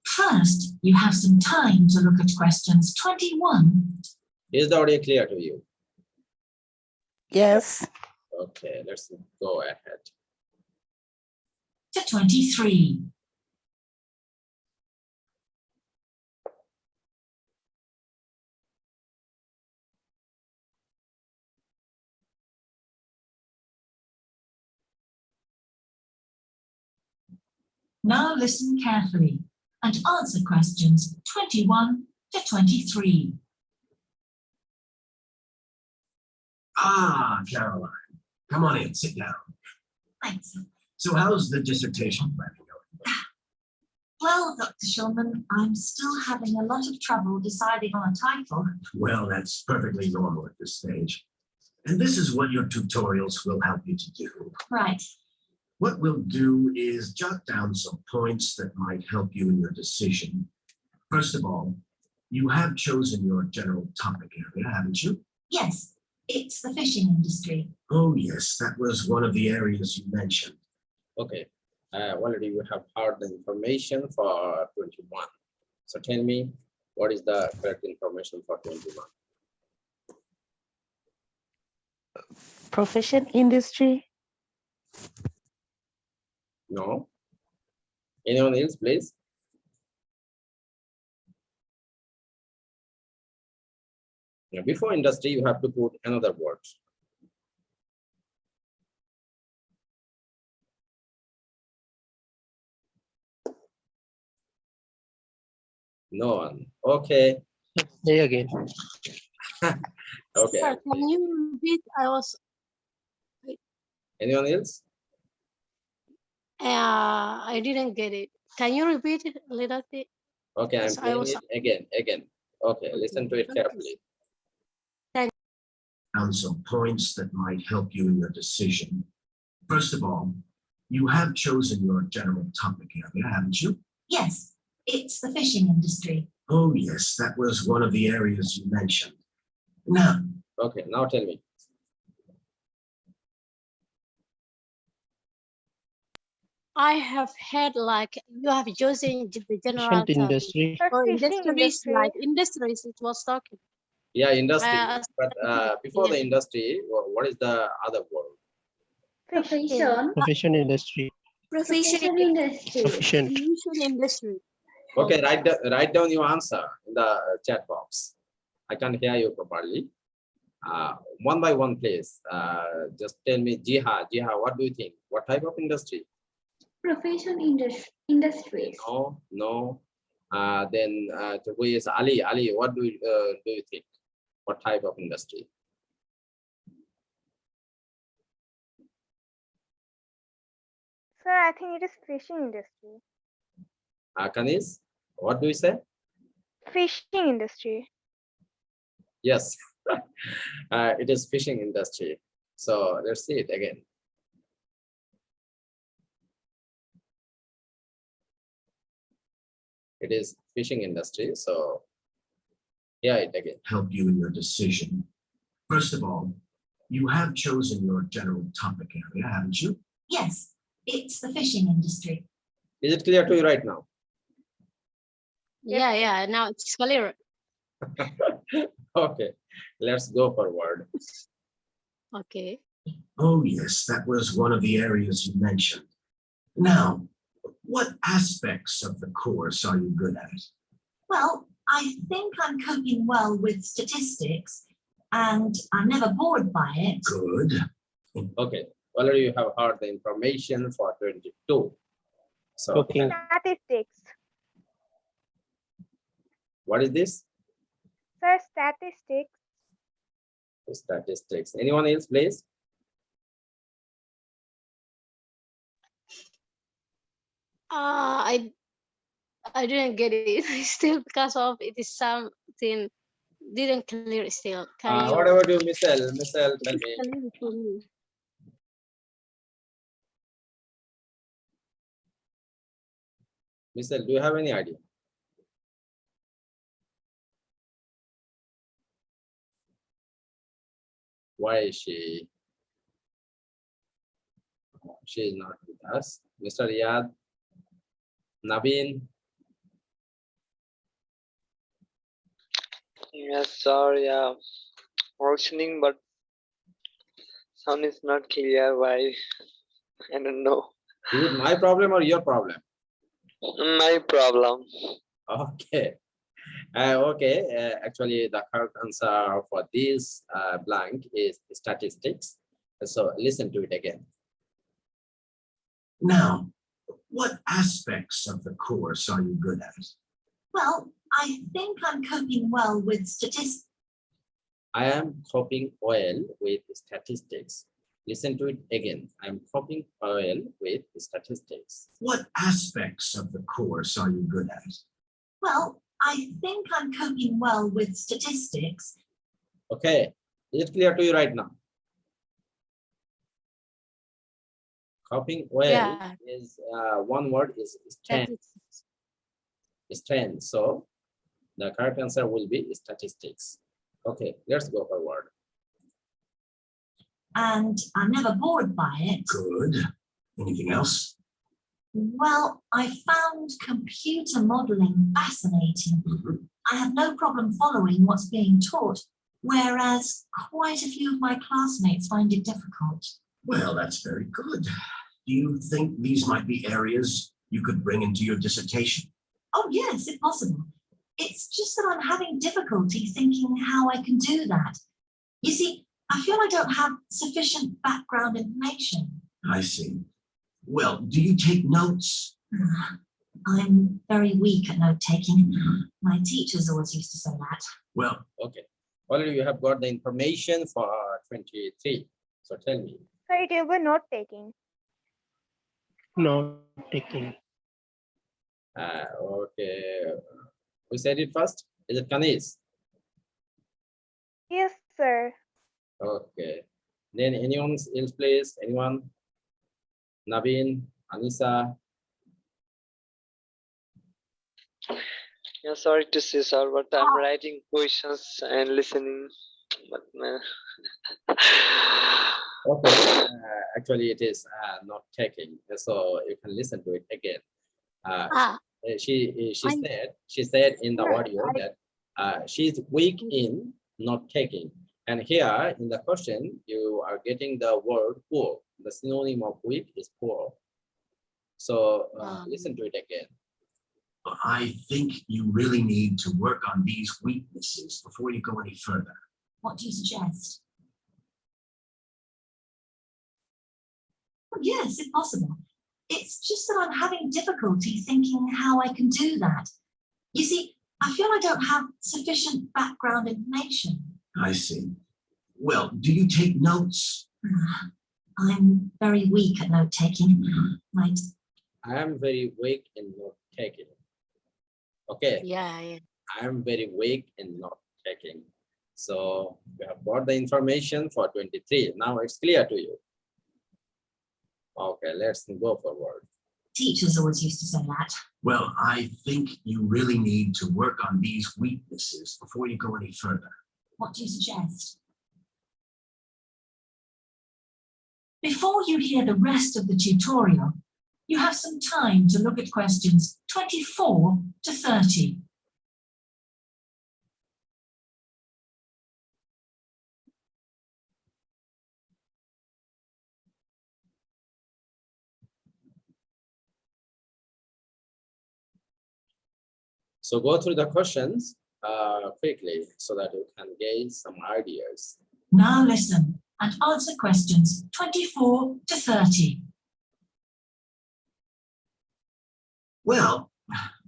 First, you have some time to look at questions 21. Is the audio clear to you? Yes. Okay, let's go ahead. To 23. Now listen carefully and answer questions 21 to 23. Ah, Caroline, come on in, sit down. Thanks. So how's the dissertation planning going? Well, Dr. Shulman, I'm still having a lot of trouble deciding on a title. Well, that's perfectly normal at this stage. And this is what your tutorials will help you to do. Right. What we'll do is jot down some points that might help you in your decision. First of all, you have chosen your general topic area, haven't you? Yes, it's the fishing industry. Oh, yes, that was one of the areas you mentioned. Okay. Already you have heard the information for 21. So tell me, what is the correct information for 21? Profession industry. No. Anyone else, please? Now, before industry, you have to put another word. No one. Okay. Say again. Okay. Sir, can you repeat? Anyone else? I didn't get it. Can you repeat it a little bit? Okay, I'm Yes, playing it again. Okay, listen to it carefully. Down some points that might help you in your decision. First of all, you have chosen your general topic area, haven't you? Yes, it's the fishing industry. Oh, yes, that was one of the areas you mentioned. Now. Okay, now tell me. I have heard like you have chosen the general Industry. or industries, like industries it was talking. Yeah, industry. But before the industry, what is the other word? Profession. Profession industry. Profession industry. Profession. Industry. Okay, write down your answer in the chat box. I can't hear you properly. One by one, please. Just tell me, Jiha, what do you think? What type of industry? Profession industries. No. Then who is Ali? Ali, what do you think? What type of industry? Sir, I think it is fishing industry. Kanis, what do you say? Fishing industry. Yes, it is fishing industry. So let's see it again. It is fishing industry. So yeah, it again. Help you in your decision. First of all, you have chosen your general topic area, haven't you? Yes, it's the fishing industry. Is it clear to you right now? Yeah, now it's clear. Okay, let's go forward. Okay. Oh, yes, that was one of the areas you mentioned. Now, what aspects of the course are you good at? Well, I think I'm coping well with statistics and I'm never bored by it. Good. Okay, already you have heard the information for 22. So Okay. Statistics. what is this? Sir, statistics. Statistics. Anyone else, please? I didn't get it still because of it is something didn't clear still. Can you? What about you, Michelle? Michelle, tell me. Clear for me? Michelle, do you have any idea? Why is she? She is not with us. Mr. Riyad, Naveen. Yes, sorry, functioning, but sound is not clear. Why? I don't know. Is it my problem or your problem? My problem. Okay. Actually, the correct answer for this blank is statistics. So listen to it again. Now, what aspects of the course are you good at? Well, I think I'm coping well with statistics. I am coping well with statistics. Listen to it again. I'm coping well with statistics. What aspects of the course are you good at? Well, I think I'm coping well with statistics. Okay, is it clear to you right now? Coping well Yeah. is one word is strength. Strength. So the correct answer will be statistics. Okay, let's go forward. And I'm never bored by it. Good. Anything else? Well, I found computer modeling fascinating. I have no problem following what's being taught, whereas quite a few of my classmates find it difficult. Well, that's very good. Do you think these might be areas you could bring into your dissertation? Oh, yes, if possible. It's just that I'm having difficulty thinking how I can do that. You see, I feel I don't have sufficient background information. I see. Well, do you take notes? I'm very weak at note taking. My teachers always used to say that. Well, okay. Already you have got the information for 23. So tell me. Sir, it will be note taking. Not taking. Okay. Who said it first? Is it Kanis? Yes, sir. Okay. Then anyone else, please? Anyone? Naveen, Anisa. Yeah, sorry to say, sir, but I'm writing questions and listening. But Okay. Actually, it is not taking. So you can listen to it again. She said in the audio that she's weak in not taking. And here in the question, you are getting the word poor. The synonym of weak is poor. So listen to it again. I think you really need to work on these weaknesses before you go any further. What do you suggest? Oh, yes, if possible. It's just that I'm having difficulty thinking how I can do that. You see, I feel I don't have sufficient background information. I see. Well, do you take notes? I'm very weak at note taking. Right. I am very weak in note taking. Okay. Yeah, yeah. I am very weak in note taking. So we have got the information for 23. Now it's clear to you. Okay, let's go forward. Teachers always used to say that. Well, I think you really need to work on these weaknesses before you go any further. What do you suggest? Before you hear the rest of the tutorial, you have some time to look at questions 24 to 30. So go through the questions quickly so that you can gain some ideas. Now listen and answer questions 24 to 30. Well,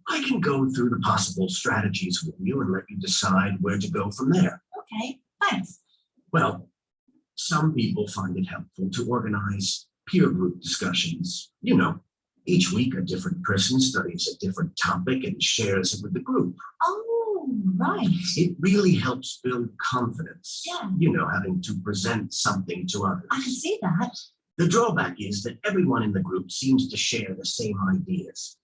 I can go through the possible strategies with you and let you decide where to go from there. Okay, thanks. Well, some people find it helpful to organize peer group discussions. You know, each week a different person studies a different topic and shares it with the group. Oh, right. It really helps build confidence. Yeah. You know, having to present something to others. I can see that. The drawback is that everyone in the group seems to share the same ideas.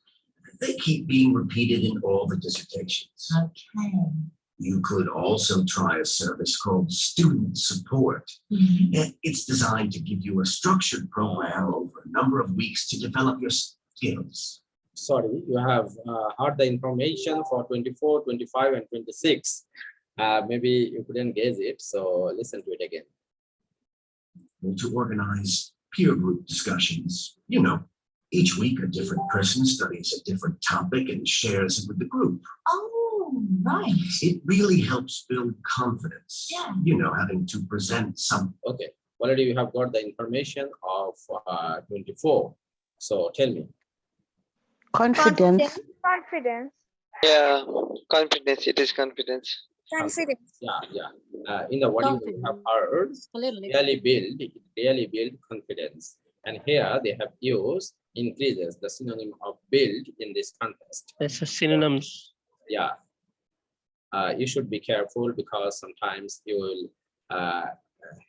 They keep being repeated in all the dissertations. Okay. You could also try a service called student support. Mhm. It's designed to give you a structured program over a number of weeks to develop your skills. Sorry, you have heard the information for 24, 25, and 26. Maybe you couldn't guess it, so listen to it again. To organize peer group discussions. You know, each week a different person studies a different topic and shares it with the group. Oh, right. It really helps build confidence. Yeah. You know, having to present some. Okay, already you have got the information of 24. So tell me. Confidence. Confidence. Yeah, confidence. It is confidence. Confidence. Yeah. In the what you have heard, really build confidence. And here they have used increases, the synonym of build in this context. That's a synonyms. Yeah. You should be careful because sometimes you will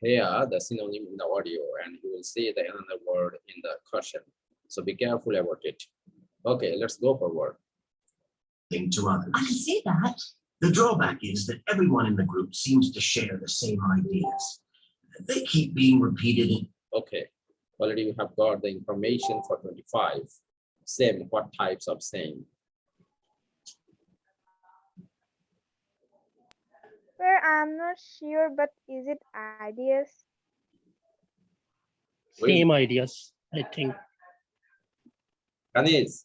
hear the synonym in the audio and you will see the another word in the question. So be careful about it. Okay, let's go forward. To others. I can see that. The drawback is that everyone in the group seems to share the same ideas. They keep being repeated in. Okay, already you have got the information for 25. Same, what types of saying? Sir, I'm not sure, but is it ideas? Same ideas, I think. Kanis,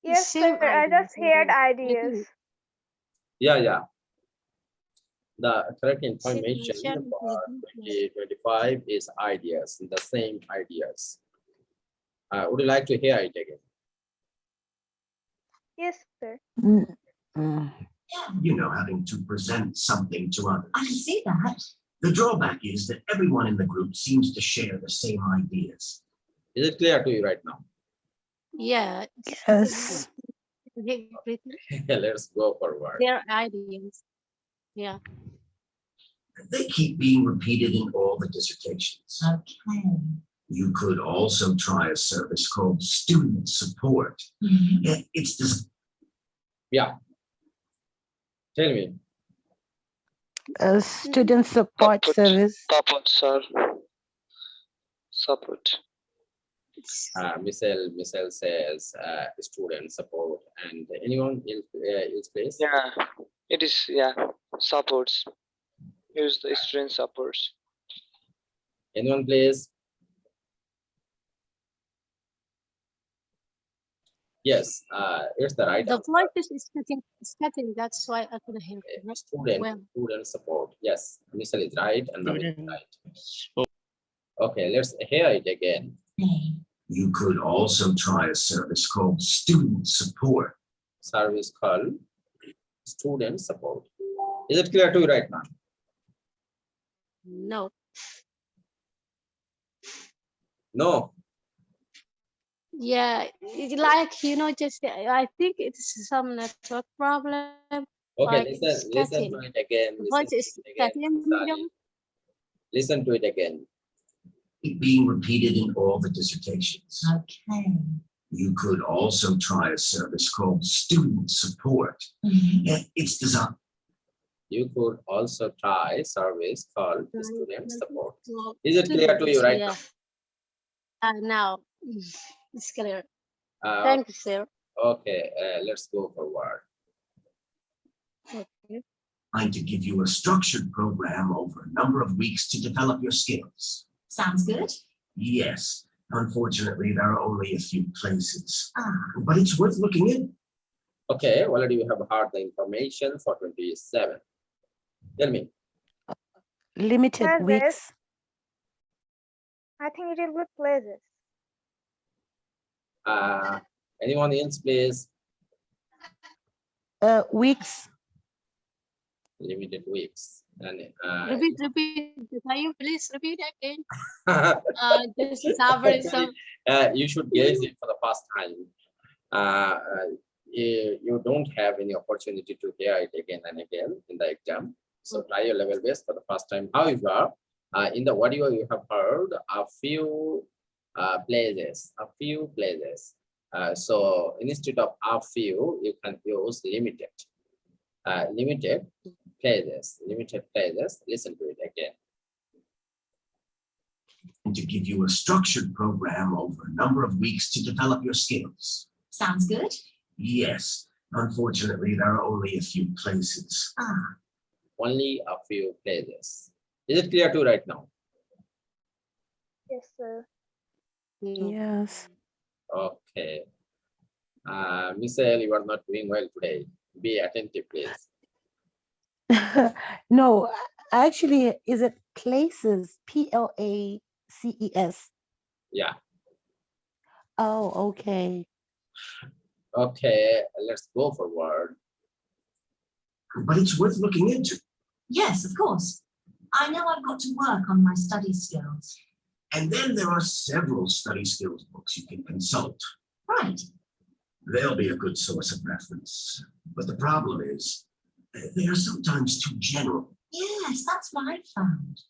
Yes, Same sir. I just heard ideas. yeah. The correct Same information share for 2025 is ideas, the same ideas. Would you like to hear it again? Yes, sir. You know, having to present something to others. I can see that. The drawback is that everyone in the group seems to share the same ideas. Is it clear to you right now? Yeah. Yes. Let's go forward. Their ideas. Yeah. They keep being repeated in all the dissertations. Okay. You could also try a service called student support. Mhm. It's this. Yeah. Tell me. A student support service. Support, sir. Support. Michelle says student support, and anyone else please? Yeah, it is, yeah, supports. Use the student supports. Anyone please? Yes, it's the right The answer. voice is cutting. That's why I couldn't hear it. Student support. Yes, Michelle is right and Naveen is right. So, Okay, let's hear it again. You could also try a service called student support. Service called student support. Is it clear to you right now? No. No. Yeah, like just I think it's some network problem. Okay, Like it's listen cutting. to it again. The Listen voice to is it again. cutting in the middle. Listen to it again. It being repeated in all the dissertations. Okay. You could also try a service called student support. It's designed. You could also try service called student support. So, Is it clear to you right yeah. Now it's clear. now? Thank you, sir. Okay, let's go forward. Okay. Trying to give you a structured program over a number of weeks to develop your skills. Sounds good. Yes, unfortunately, there are only a few places, but it's worth looking in. Okay, already we have heard the information for 27. Tell me. Limited Places. weeks. I think it will be places. Anyone else, please? Weeks. Limited weeks. And Repeat. Can you please repeat again? Just summary some. you should guess it for the first time. You don't have any opportunity to hear it again and again in the exam. So try your level best for the first time. However, in the audio you have heard a few places. So instead of a few, you can use limited. Limited places. Listen to it again. And to give you a structured program over a number of weeks to develop your skills. Sounds good. Yes, unfortunately, there are only a few places. Only a few places. Is it clear to right now? Yes, sir. Yes. Okay. Michelle, you are not doing well today. Be attentive, please. No, actually, is it places? Places. Yeah. Oh, okay. Okay, let's go forward. But it's worth looking into. Yes, of course. I know I've got to work on my study skills. And then there are several study skills books you can consult. Right. They'll be a good source of reference. But the problem is, they are sometimes too general. Yes, that's what I found.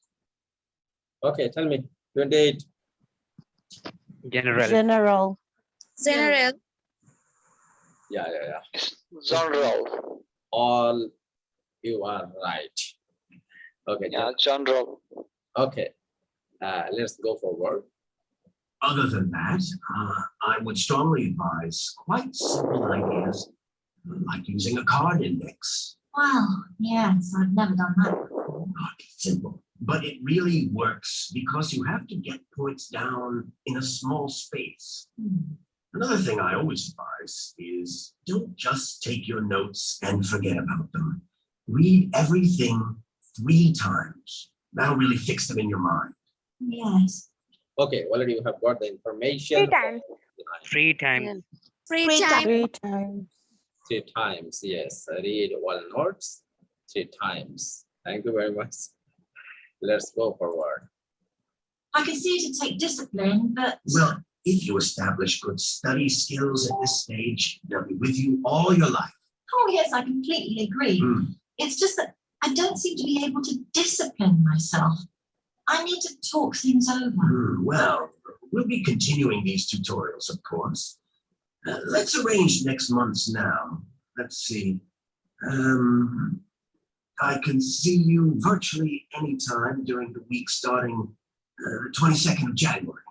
Okay, tell me. 28. General. Yeah. General. All you are right. Okay. Yeah, general. Okay. Let's go forward. Other than that, I would strongly advise quite simple ideas, like using a card index. Well, yes, I've never done that before. It's simple, but it really works because you have to get points down in a small space. Another thing I always advise is don't just take your notes and forget about them. Read everything 3 times. That'll really fix them in your mind. Yes. Okay, already you have got the information. 3 times. 3 times. 3 times. 3 times. 3 times, yes. Read all notes 3 times. Thank you very much. Let's go forward. I can see it'd take discipline, but... Well, if you establish good study skills at this stage, they'll be with you all your life. Oh, yes, I completely agree. It's just that I don't seem to be able to discipline myself. I need to talk things over. Well, we'll be continuing these tutorials, of course. Let's arrange next month's now. Let's see. I can see you virtually anytime during the week starting the 22nd of January.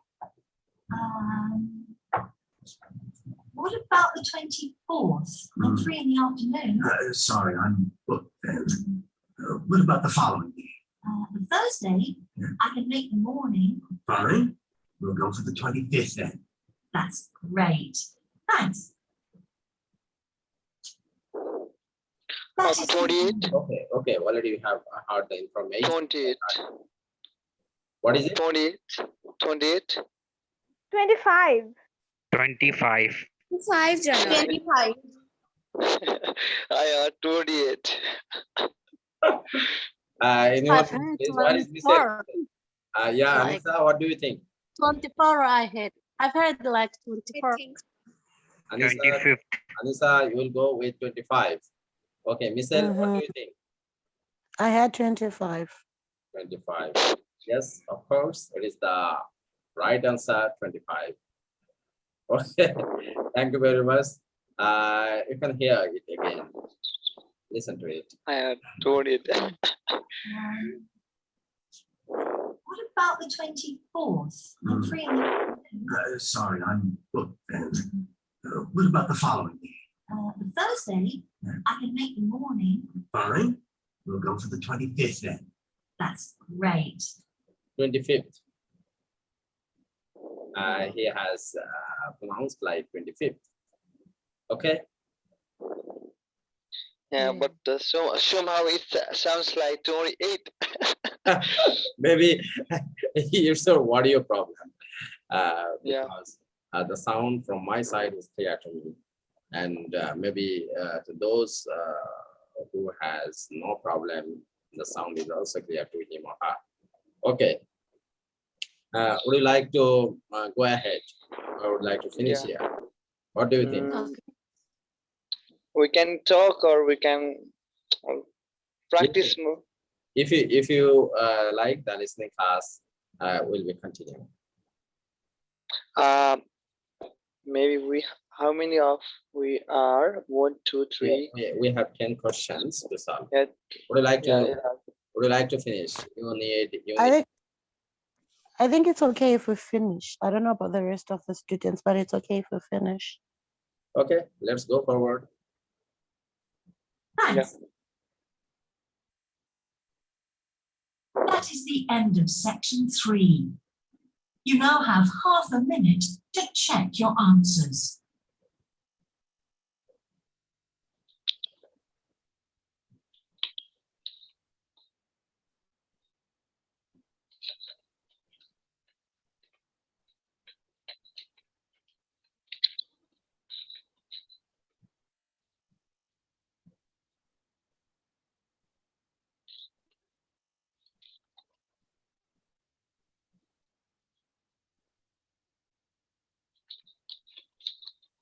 What about the 24th? I'm free in the afternoon. Sorry, I'm booked then. What about the following day? The Thursday, I can make the morning. Fine. We'll go for the 25th then. That's great. Thanks. 28. Okay. Already you have heard the information. 28. What is it? 28. 28. 25. 25. 5 January. 25. I heard 28. Anyone, I've heard please, what is Michelle? 24. Yeah, Like Anissa, what do you think? 24 I've heard like 24. Anissa, Anissa, you will go with 25. Okay, Michelle, what do you think? I had 25. 25. Yes, of course, it is the right answer, 25. Okay, thank you very much. You can hear it again. Listen to it. I have told it. What about the 24th? I'm free in the Sorry, I'm booked then. What about the following day? the Thursday. I can make the morning. Fine. We'll go for the 25th then. That's great. 25th. He has pronounced like 25th. Okay. Yeah, but somehow it sounds like 28. Maybe it's a audio problem. Yeah. Because the sound from my side is clear to me, and maybe to those who has no problem, the sound is also clear to him or her. Okay. Would you like to go ahead? I would like to finish here. What do you think? We can talk or we can practice more. If you like the listening class, will be continuing. Maybe how many of we are? 1, 2, 3. Yeah, we have 10 questions to solve. Yeah. Would you like to? Yeah. Would you like to finish? You need. I think it's okay if we finish. I don't know about the rest of the students, but it's okay if we finish. Okay, let's go forward. Thanks. That is the end of section 3. You now have half a minute to check your answers.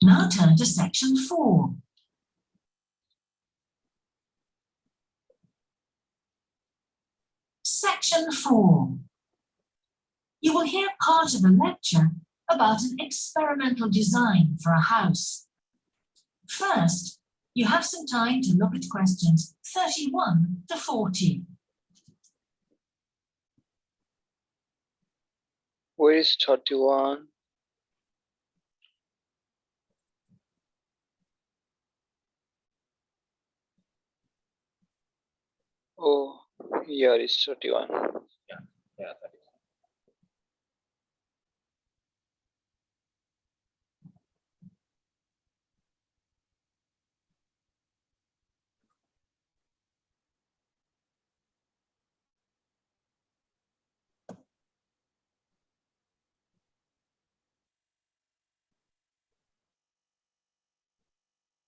Now turn to section 4. Section 4. You will hear part of a lecture about an experimental design for a house. First, you have some time to look at questions 31 to 40. Where is 31? Oh, here is 31. Yeah, 31.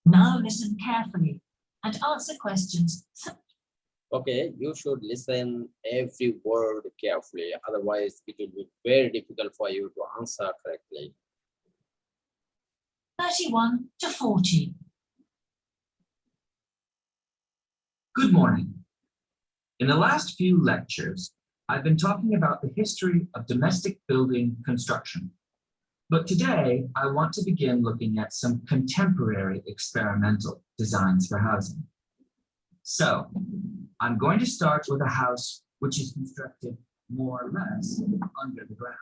Now listen carefully and answer questions. Okay, you should listen every word carefully. Otherwise, it will be very difficult for you to answer correctly. 31 to 40. Good morning. In the last few lectures, I've been talking about the history of domestic building construction. But today, I want to begin looking at some contemporary experimental designs for housing. So, I'm going to start with a house which is constructed more or less under the ground.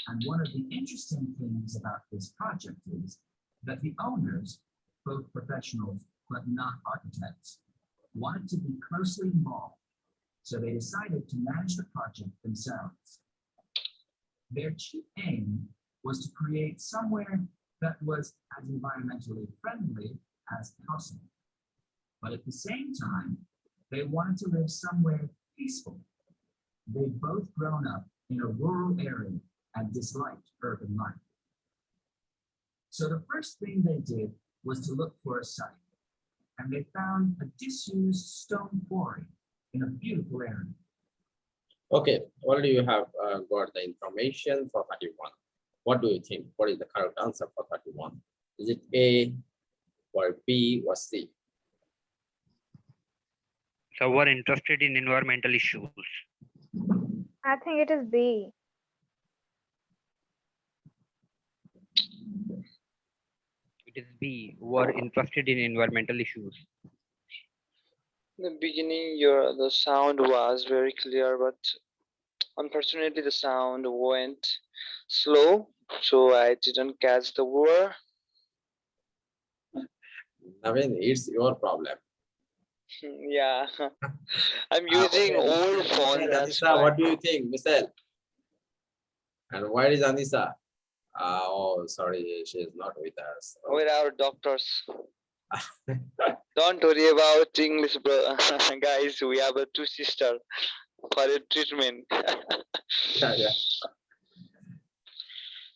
And one of the interesting things about this project is that the owners, both professionals but not architects, wanted to be closely involved, so they decided to manage the project themselves. Their chief aim was to create somewhere that was as environmentally friendly as possible. But at the same time, they wanted to live somewhere peaceful. They'd both grown up in a rural area and disliked urban life. So the first thing they did was to look for a site, and they found a disused stone quarry in a beautiful area. Okay, already you have got the information for 31. What do you think? What is the correct answer for 31? Is it A or B or C? So we're interested in environmental issues. I think it is B. It is B. We're interested in environmental issues. In the beginning, the sound was very clear, but unfortunately the sound went slow, so I didn't catch the word. Naveen, it's your problem. Yeah, I'm using Okay. old phone. That's Anissa, why. what do you think, Michelle? And where is Anissa? Oh, sorry, she is not with us. With our doctors. Don't worry about English, bro. Guys. We have a two sister for a treatment. Yeah.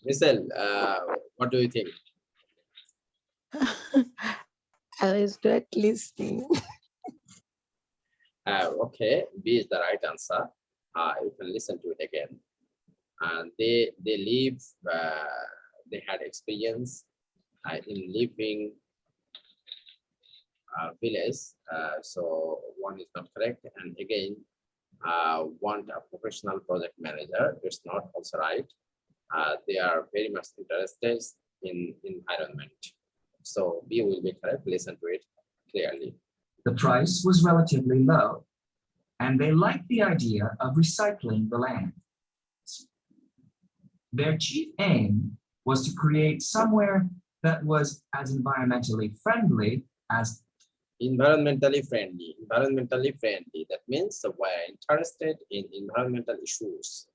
Michelle, what do you think? I was not listening. Okay, B is the right answer. You can listen to it again. And they live, they had experience in living village. So one is not correct. And again, want a professional project manager. It's not also right. They are very much interested in environment. So B will be correct. Listen to it clearly. The price was relatively low, and they liked the idea of recycling the land. Their chief aim was to create somewhere that was as environmentally friendly as Environmentally friendly. That means we're interested in environmental issues.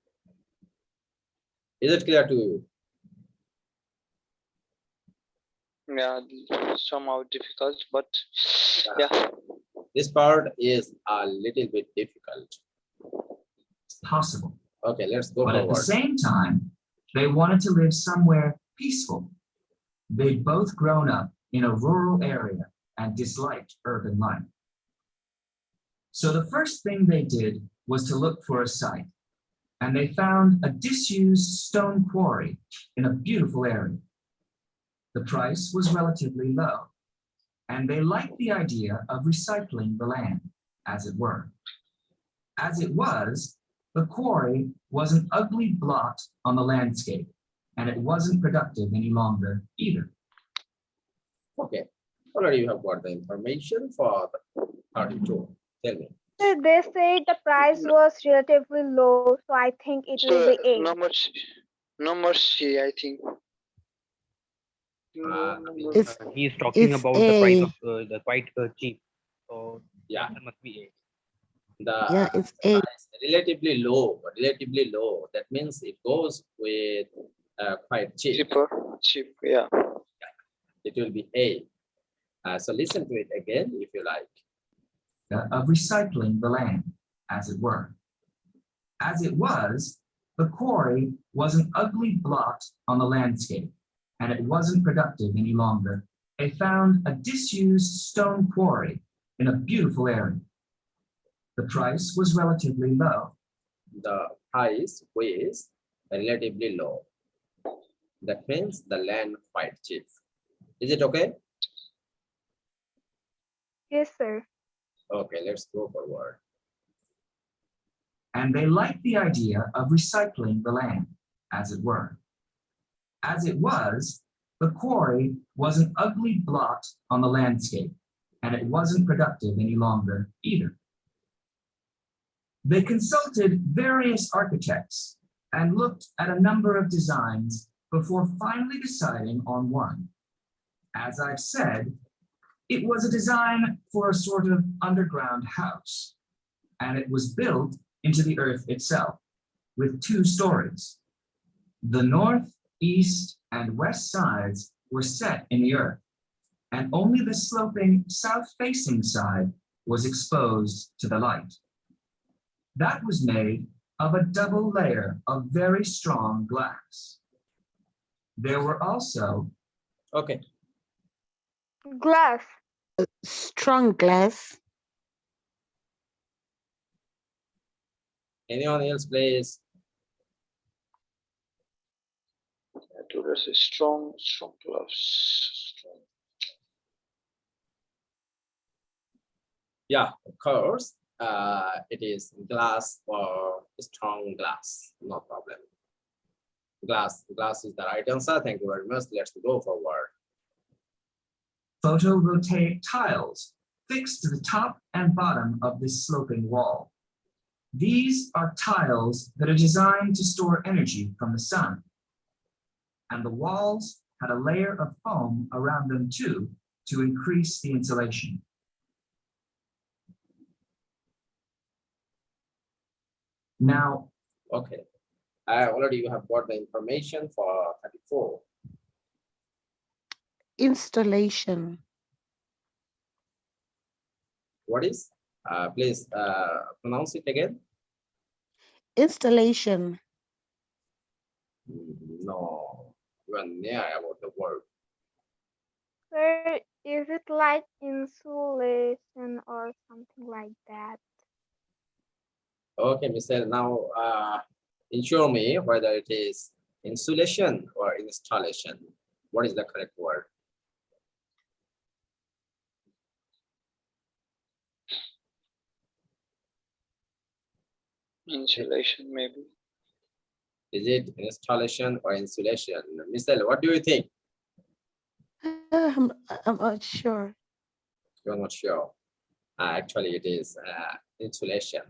Is it clear to you? Yeah, somehow difficult, but yeah. This part is a little bit difficult. possible. Okay, let's go But at the forward. same time, they wanted to live somewhere peaceful. They'd both grown up in a rural area and disliked urban life. So the first thing they did was to look for a site, and they found a disused stone quarry in a beautiful area. The price was relatively low, and they liked the idea of recycling the land, as it were. As it was, the quarry was an ugly blot on the landscape, and it wasn't productive any longer either. Okay, already you have got the information for the 32. Tell me. So they said the price was relatively low, so I think it will So be A. number C, I think. He's talking about the price of the quite cheap. So yeah, it must be A. It's A. Relatively low. That means it goes with quite cheap. Cheap, yeah. It will be A. So listen to it again if you like. Of recycling the land, as it were. As it was, the quarry was an ugly blot on the landscape, and it wasn't productive any longer. They found a disused stone quarry in a beautiful area. The price was relatively low. The price was relatively low. That means the land quite cheap. Is it okay? Yes, sir. Okay, let's go forward. And they liked the idea of recycling the land, as it were. As it was, the quarry was an ugly blot on the landscape, and it wasn't productive any longer either. They consulted various architects and looked at a number of designs before finally deciding on one. As I've said, it was a design for a sort of underground house, and it was built into the earth itself with 2 stories. The north, east, and west sides were set in the earth, and only the sloping south-facing side was exposed to the light. That was made of a double layer of very strong glass. There were also Glass. Strong glass. Anyone else, please? There's a strong gloves. Yeah, of course. It is glass or strong glass, no problem. Glass is the right answer. Thank you very much. Let's go forward. Photovoltaic tiles fixed to the top and bottom of this sloping wall. These are tiles that are designed to store energy from the sun. And the walls had a layer of foam around them too to increase the insulation. Now, okay. Already you have got the information for 34. Installation. What is? Please pronounce it again. Installation. No, you are near about the word. Sir, is it like insulation or something like that? Okay, Michelle, now ensure me whether it is insulation or installation. What is the correct word? Insulation, maybe. Is it installation or insulation? Michelle, what do you think? I'm not sure. You're not sure. Actually, it is insulation,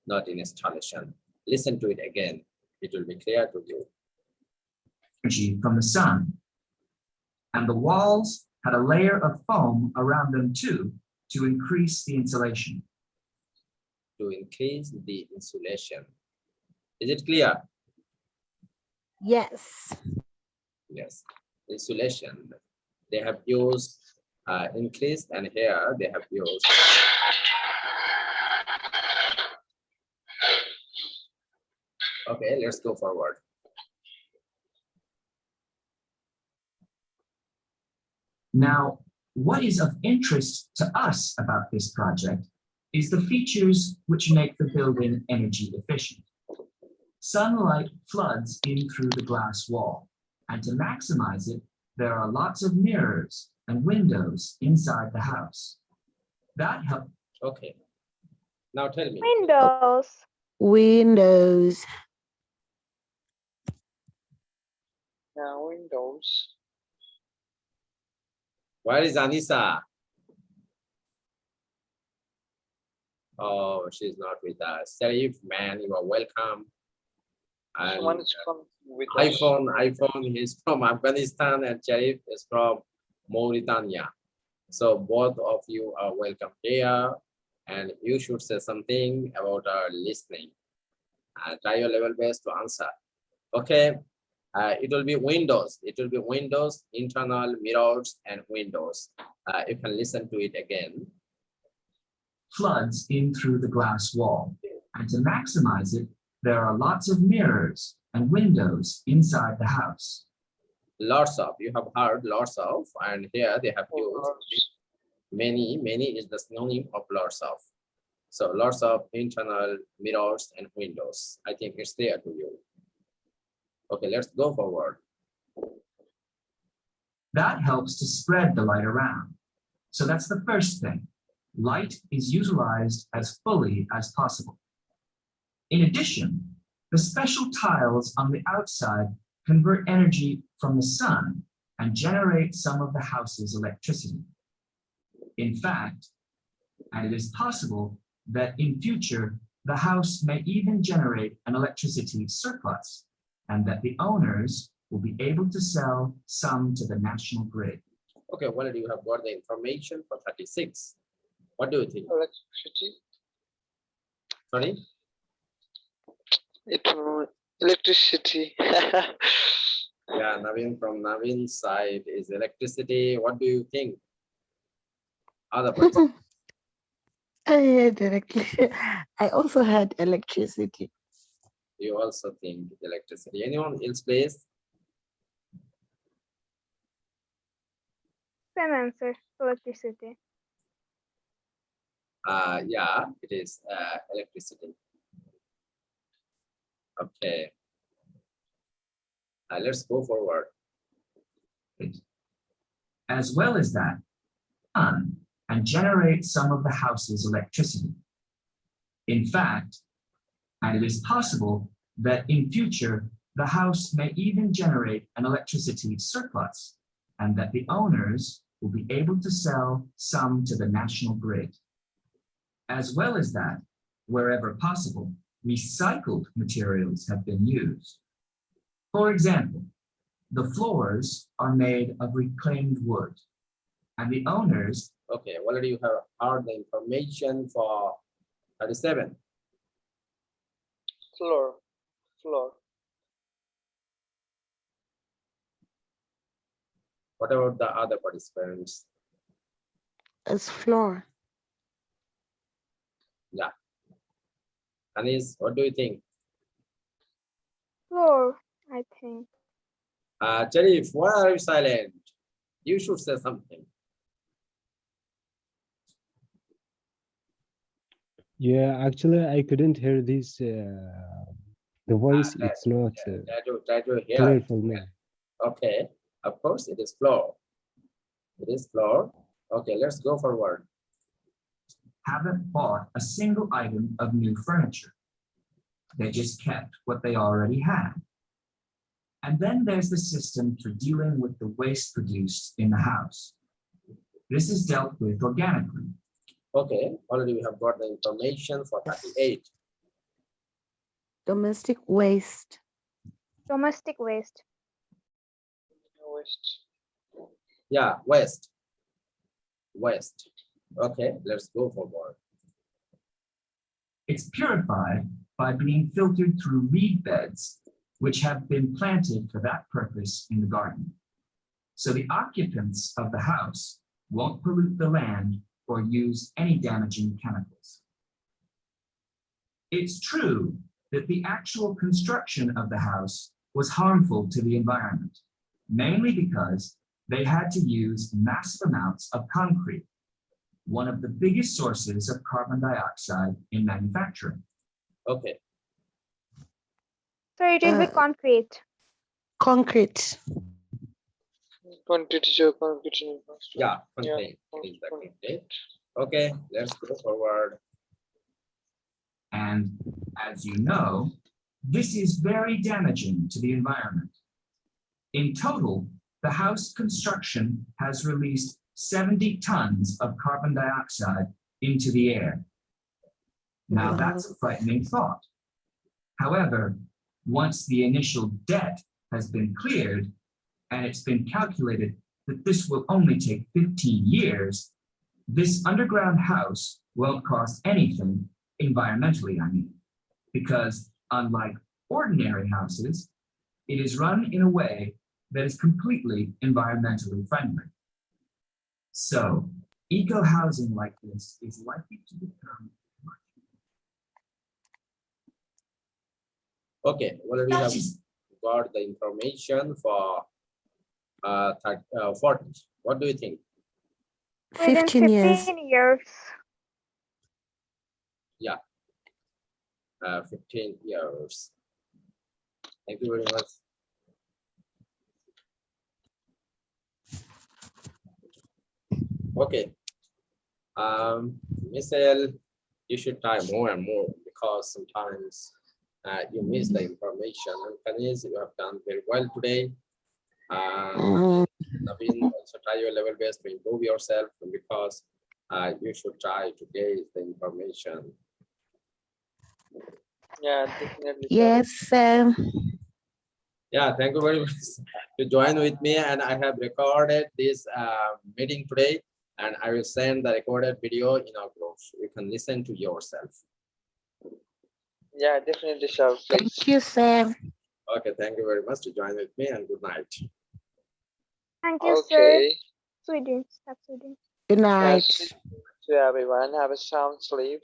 not installation. Listen to it again. It will be clear to you. Energy from the sun. And the walls had a layer of foam around them too to increase the insulation. To increase the insulation. Is it clear? Yes. Yes. Insulation. They have used increased, and here they have used. Okay, let's go forward. Now, what is of interest to us about this project is the features which make the building energy efficient. Sunlight floods in through the glass wall, and to maximize it, there are lots of mirrors and windows inside the house. That helps. Okay. Now tell me. Windows. Windows. Yeah, windows. Where is Anissa? Oh, she's not with us. Sharif, man, you are welcome. And Someone is come with us. iPhone, he's from Afghanistan, and Sharif is from Mauritania. So both of you are welcome here, and you should say something about our listening. Try your level best to answer. Okay, it will be windows. It will be windows, internal mirrors, and windows. You can listen to it again. Floods in through the glass wall, and to maximize it, there are lots of mirrors and windows inside the house. Lots of, you have heard lots of, and here they have used many. Many is the synonym of lots of. So lots of internal mirrors and windows. I think it's clear to you. Okay, let's go forward. That helps to spread the light around. So that's the first thing. Light is utilized as fully as possible. In addition, the special tiles on the outside convert energy from the sun and generate some of the house's electricity. In fact, and it is possible that in future, the house may even generate an electricity surplus, and that the owners will be able to sell some to the national grid. Okay, well, you have got the information for 36. What do you think? Electricity. Sorry? Electricity. Yeah, Naveen, from Naveen's side is electricity. What do you think? Other person. I also had electricity. You also think electricity. Anyone else, please? Same answer. Electricity. Yeah, it is electricity. Okay. Let's go forward. As well as that, run and generate some of the house's electricity. In fact, and it is possible that in future, the house may even generate an electricity surplus, and that the owners will be able to sell some to the national grid. As well as that, wherever possible, recycled materials have been used. For example, the floors are made of reclaimed wood, and the owners. Okay, already you have heard the information for 37. Floor. What about the other participants? It's floor. Yeah. Anis, what do you think? Floor, I think. Sharif, why are you silent? You should say something. Yeah, actually, I couldn't hear this. The voice, it's not Try to hear. clear for me. Okay, of course it is floor. It is floor. Okay, let's go forward. Haven't bought a single item of new furniture. They just kept what they already had. And then there's the system for dealing with the waste produced in the house. This is dealt with organically. Okay, already we have got the information for 38. Domestic waste. Domestic waste. Yeah, waste. Waste. Okay, let's go forward. It's purified by being filtered through reed beds, which have been planted for that purpose in the garden. So the occupants of the house won't pollute the land or use any damaging chemicals. It's true that the actual construction of the house was harmful to the environment, mainly because they had to use massive amounts of concrete, one of the biggest sources of carbon dioxide in manufacturing. Okay. So it will be concrete. Concrete. Yeah, concrete. Exactly. Okay, let's go forward. And as you know, this is very damaging to the environment. In total, the house construction has released 70 tons of carbon dioxide into the air. Now that's a frightening thought. However, once the initial debt has been cleared, and it's been calculated that this will only take 15 years, this underground house won't cost anything, environmentally, I mean, because unlike ordinary houses, it is run in a way that is completely environmentally friendly. So, eco-housing like this is likely to become. Okay, already have got the information for 40. What do you think? Within 15 years. 15 years. Yeah, 15 years. Thank you very much. Okay, Miss L, you should try more and more because sometimes you miss the information. And Kanis, you have done very well today. Naveen, also try your level best to improve yourself because you should try to gauge the information. Yeah, definitely. Yes. Yeah, thank you very much to join with me. And I have recorded this meeting today, and I will send the recorded video in our group. You can listen to yourself. Yeah, definitely, sir. Thank you, Sam. Okay, thank you very much to join with me, and good night. Thank you, Okay. sir. Sweet dreams. Have sweet dreams. Good Yeah, night. sleep to everyone. Have a sound sleep.